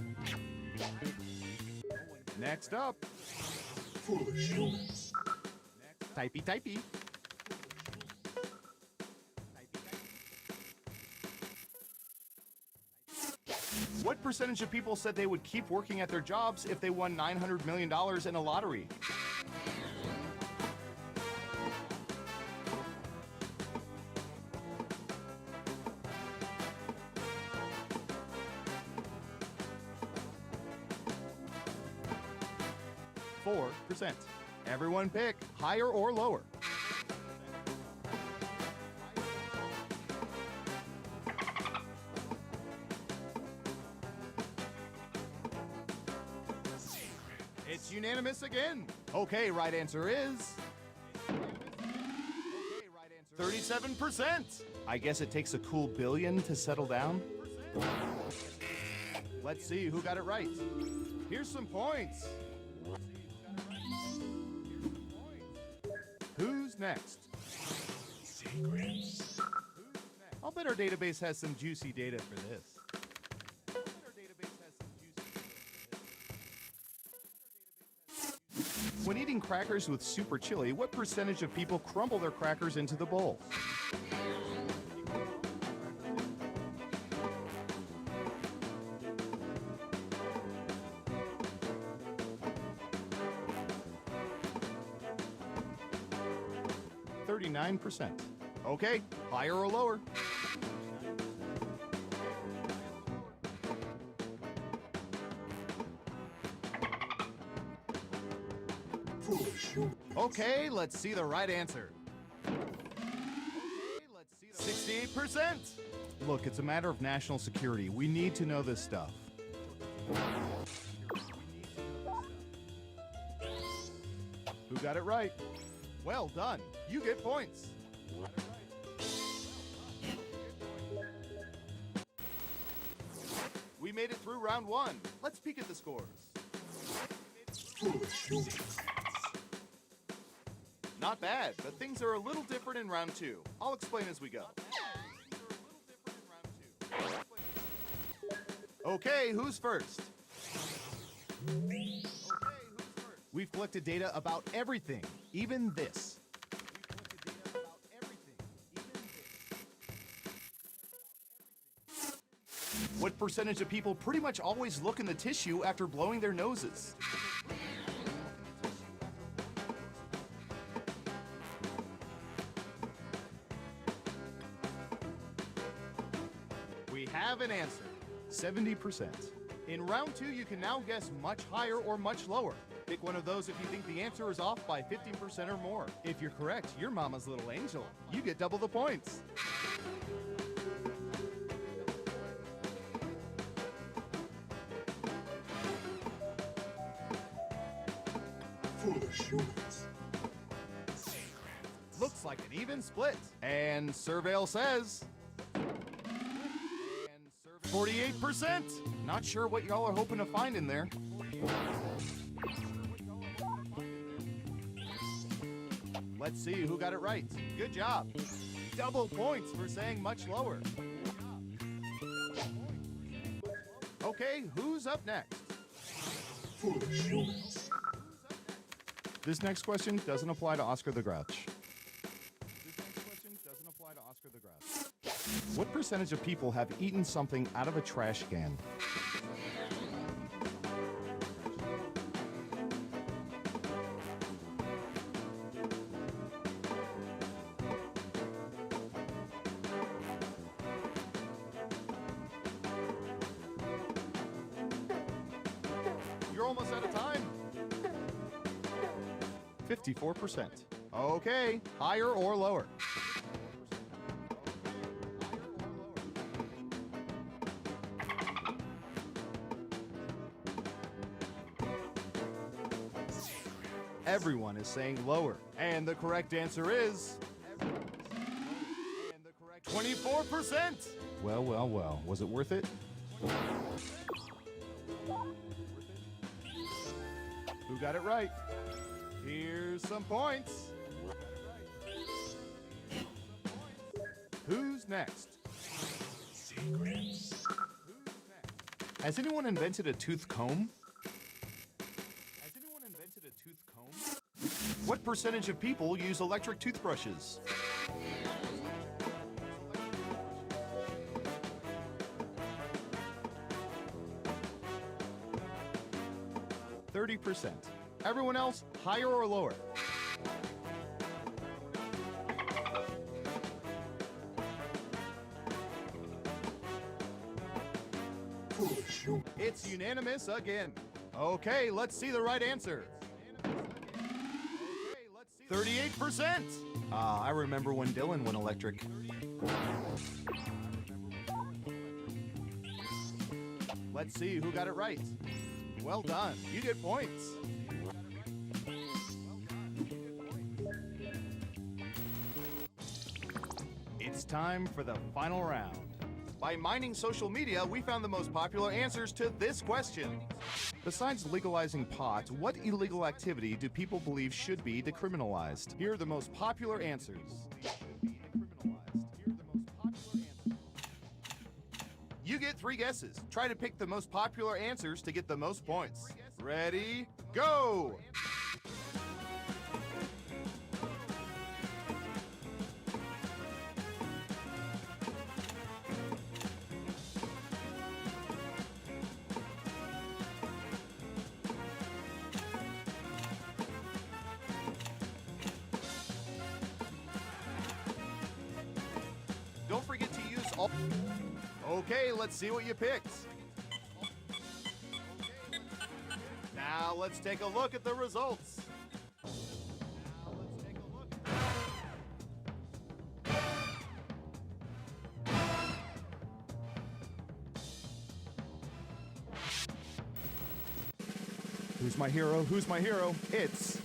Next up. Foolish humans. Typey. What percentage of people said they would keep working at their jobs if they won $900 million in a lottery? %. Everyone pick higher or lower. It's unanimous again. Okay, right answer is 37%. I guess it takes a cool billion to settle down. Let's see who got it right. Here's some points. Who's next? Secrets. I'll bet our database has some juicy data for this. When eating crackers with super chili, what percentage of people crumble their crackers into the bowl? %. Okay, higher or lower? Okay, let's see the right answer. 68%. Look, it's a matter of national security. We need to know this stuff. Who got it right? Well done. You get points. We made it through round 1. Let's peek at the scores. Not bad, but things are a little different in round 2. I'll explain as we go. Okay, who's first? We've collected data about everything, even this. What percentage of people pretty much always look in the tissue after blowing their noses? We have an answer, 70%. In round 2, you can now guess much higher or much lower. Pick one of those if you think the answer is off by 15% or more. If you're correct, you're Mama's little angel. You get double the points. Looks like an even split. And Surveil says 48%. Not sure what y'all are hoping to find in there. Let's see who got it right. Good job. Double points for saying much lower. Okay, who's up next? This next question doesn't apply to Oscar the Grouch. What percentage of people have eaten something out of a trash can? You're almost out of time. 54%. Okay, higher or lower? Everyone is saying lower. And the correct answer is 24%. Well, well, well. Was it worth it? Who got it right? Here's some points. Who's next? Secrets. Has anyone invented a tooth comb? What percentage of people use electric toothbrushes? %. Everyone else, higher or lower? It's unanimous again. Okay, let's see the right answer. 38%. I remember when Dylan went electric. Let's see who got it right. Well done. You get points. It's time for the final round. By mining social media, we found the most popular answers to this question. Besides legalizing pot, what illegal activity do people believe should be decriminalized? Here are the most popular answers. You get 3 guesses. Try to pick the most popular answers to get the most points. Ready, go! Don't forget to use all... Okay, let's see what you picked. Now let's take a look at the results. Who's my hero? Who's my hero? It's...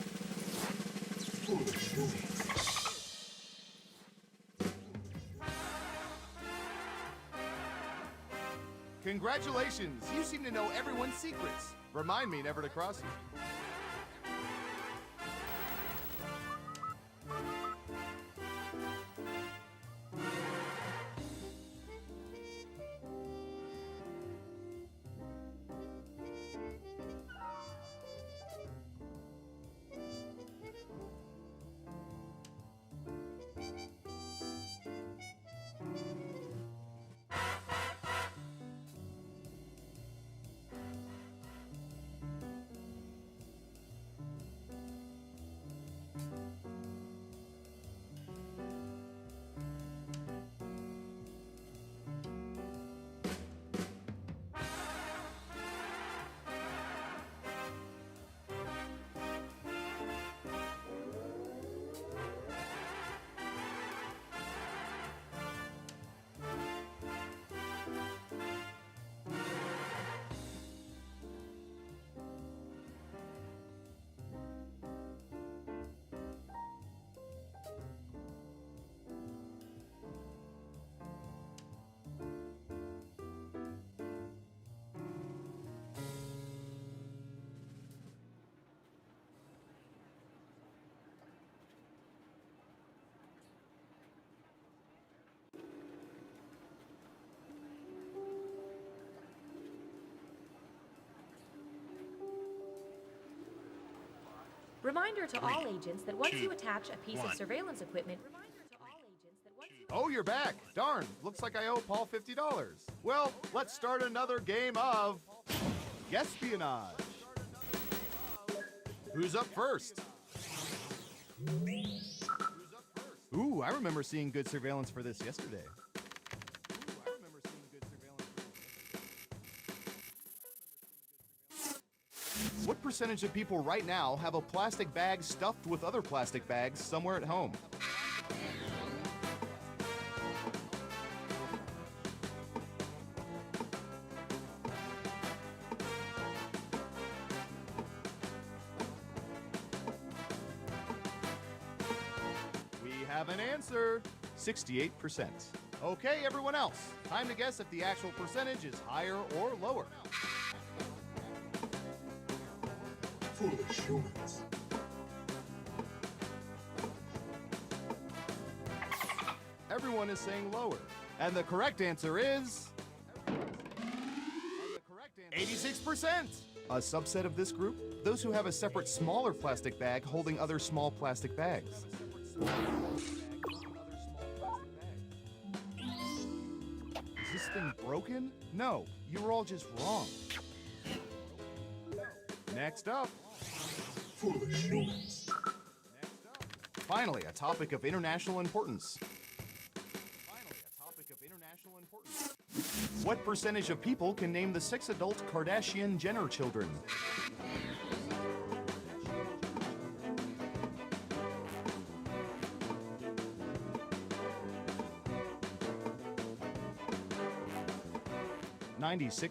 Foolish movies. Congratulations! You seem to know everyone's secrets. Remind me never to cross you. Reminder to all 3, agents that once 2, you attach a piece of 1. surveillance equipment, reminder to all agents that once you Oh, you're back. Darn, looks like I owe Paul $50. Well, let's start another game of... Espionage. Who's up first? Ooh, I remember seeing good surveillance for this yesterday. What percentage of people right now have a plastic bag stuffed with other plastic bags somewhere at home? We have an answer, 68%. Okay, everyone else, time to guess if the actual percentage is higher or lower. Foolish humans. Everyone is saying lower. And the correct answer is... 86%! A subset of this group, those who have a separate smaller plastic bag holding other small plastic bags. Is this thing broken? No, you were all just wrong. Next up. Foolish humans. Finally, a topic of international importance. What percentage of people can name the 6 adult Kardashian-Jenner children?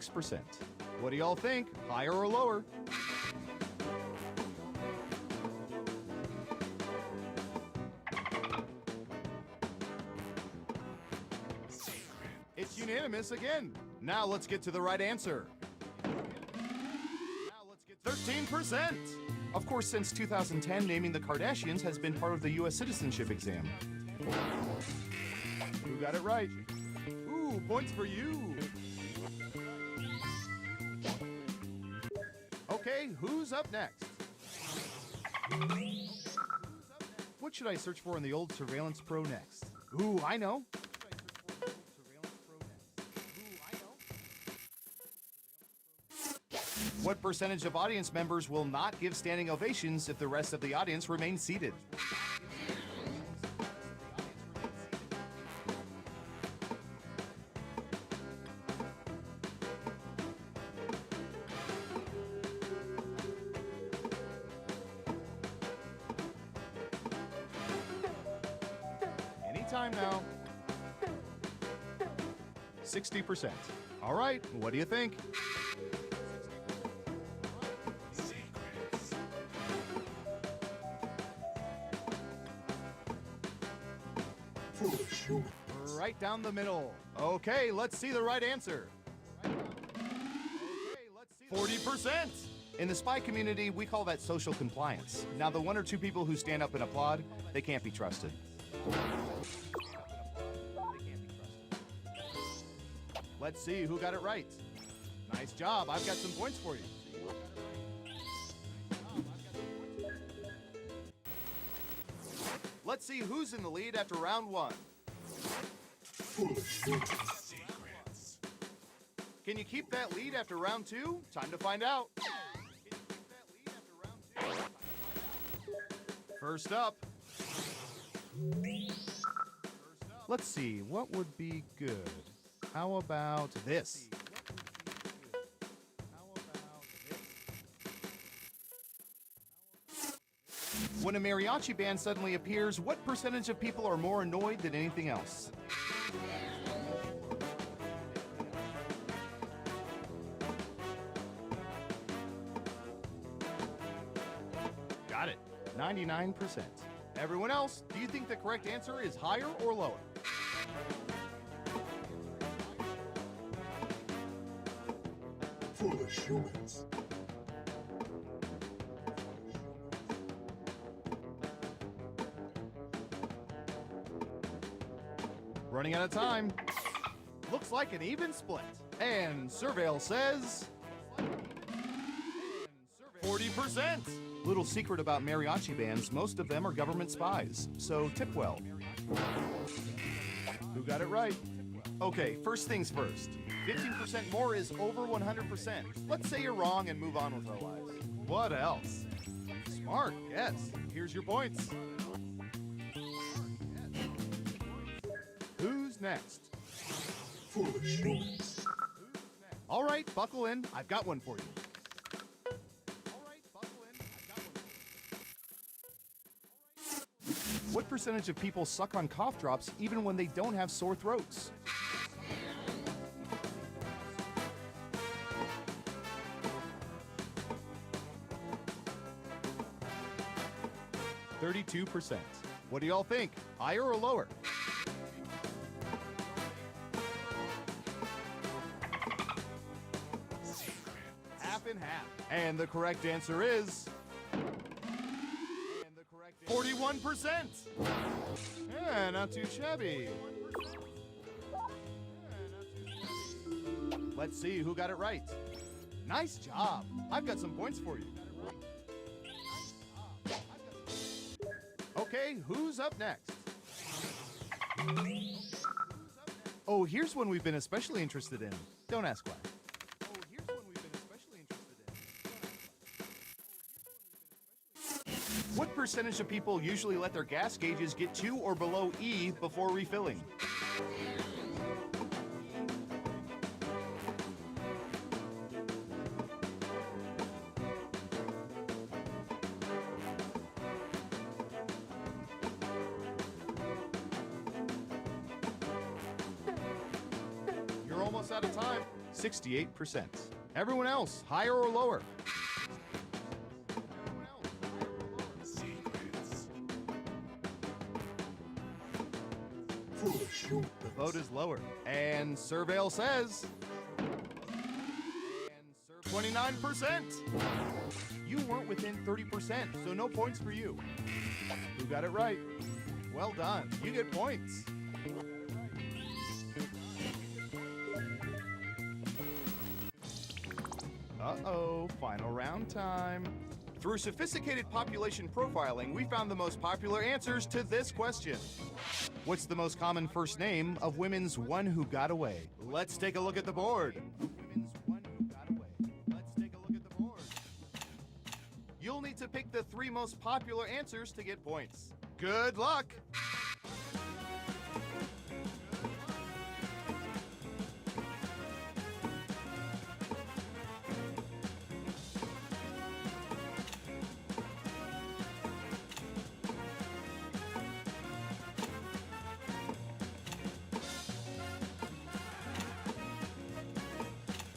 %. What do y'all think? Higher or lower? It's unanimous again. Now let's get to the right answer. 13%. Of course, since 2010, naming the Kardashians has been part of the U.S. citizenship exam. Who got it right? Ooh, points for you. Okay, who's up next? What should I search for in the old Surveillance Pro next? Ooh, I know. What percentage of audience members will not give standing ovations if the rest of the audience remains seated? Anytime now. 60%. All right, what do you think? Foolish humans. Right down the middle. Okay, let's see the right answer. 40%. In the spy community, we call that social compliance. Now, the one or two people who stand up and applaud, they can't be trusted. Let's see who got it right. Nice job. I've got some points for you. Let's see who's in the lead after round one. Foolish humans. Can you keep that lead after round two? Time to find out. First up. Let's see, what would be good? How about this? When a mariachi band suddenly appears, what percentage of people are more annoyed than anything else? Got it. 99%. Everyone else, do you think the correct answer is higher or lower? Foolish humans. Running out of time. Looks like an even split. And Surveil says 40%. Little secret about mariachi bands, most of them are government spies, so tip well. Who got it right? Okay, first things first. 15% more is over 100%. Let's say you're wrong and move on with our lives. What else? Smart, yes. Here's your points. Who's next? Foolish humans. All right, buckle in. I've got one for you. What percentage of people suck on cough drops even when they don't have sore throats? %. What do y'all think? Higher or lower? Half and half. And the correct answer is 41%. Yeah, not too shabby. Let's see who got it right. Nice job. I've got some points for you. Okay, who's up next? Oh, here's one we've been especially interested in. Don't ask why. What percentage of people usually let their gas gauges get to or below E before refilling? You're almost out of time. 68%. Everyone else, higher or lower? Foolish noise. The vote is lower. And Surveil says 29%. You weren't within 30%, so no points for you. Who got it right? Well done. You get points. Uh-oh, final round time. Through sophisticated population profiling, we found the most popular answers to this question. What's the most common first name of women's one who got away? Let's take a look at the board. You'll need to pick the 3 most popular answers to get points. Good luck!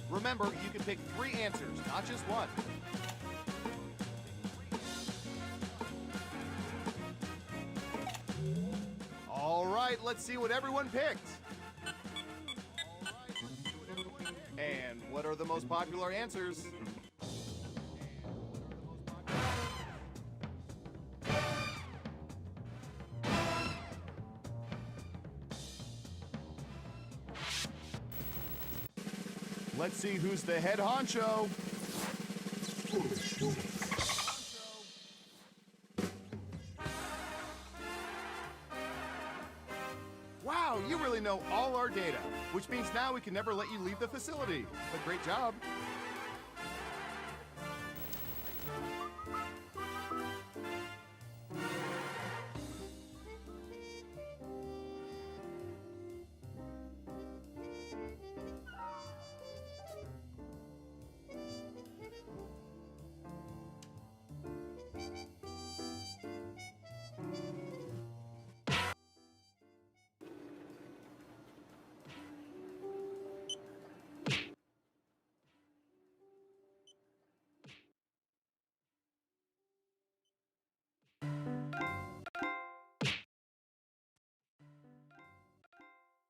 Remember, you can pick 3 answers, not just one. All right, let's see what everyone picked. And what are the most popular answers? Let's see who's the head honcho. Foolish noise. Wow, you really know all our data, which means now we can never let you leave the facility. But great job.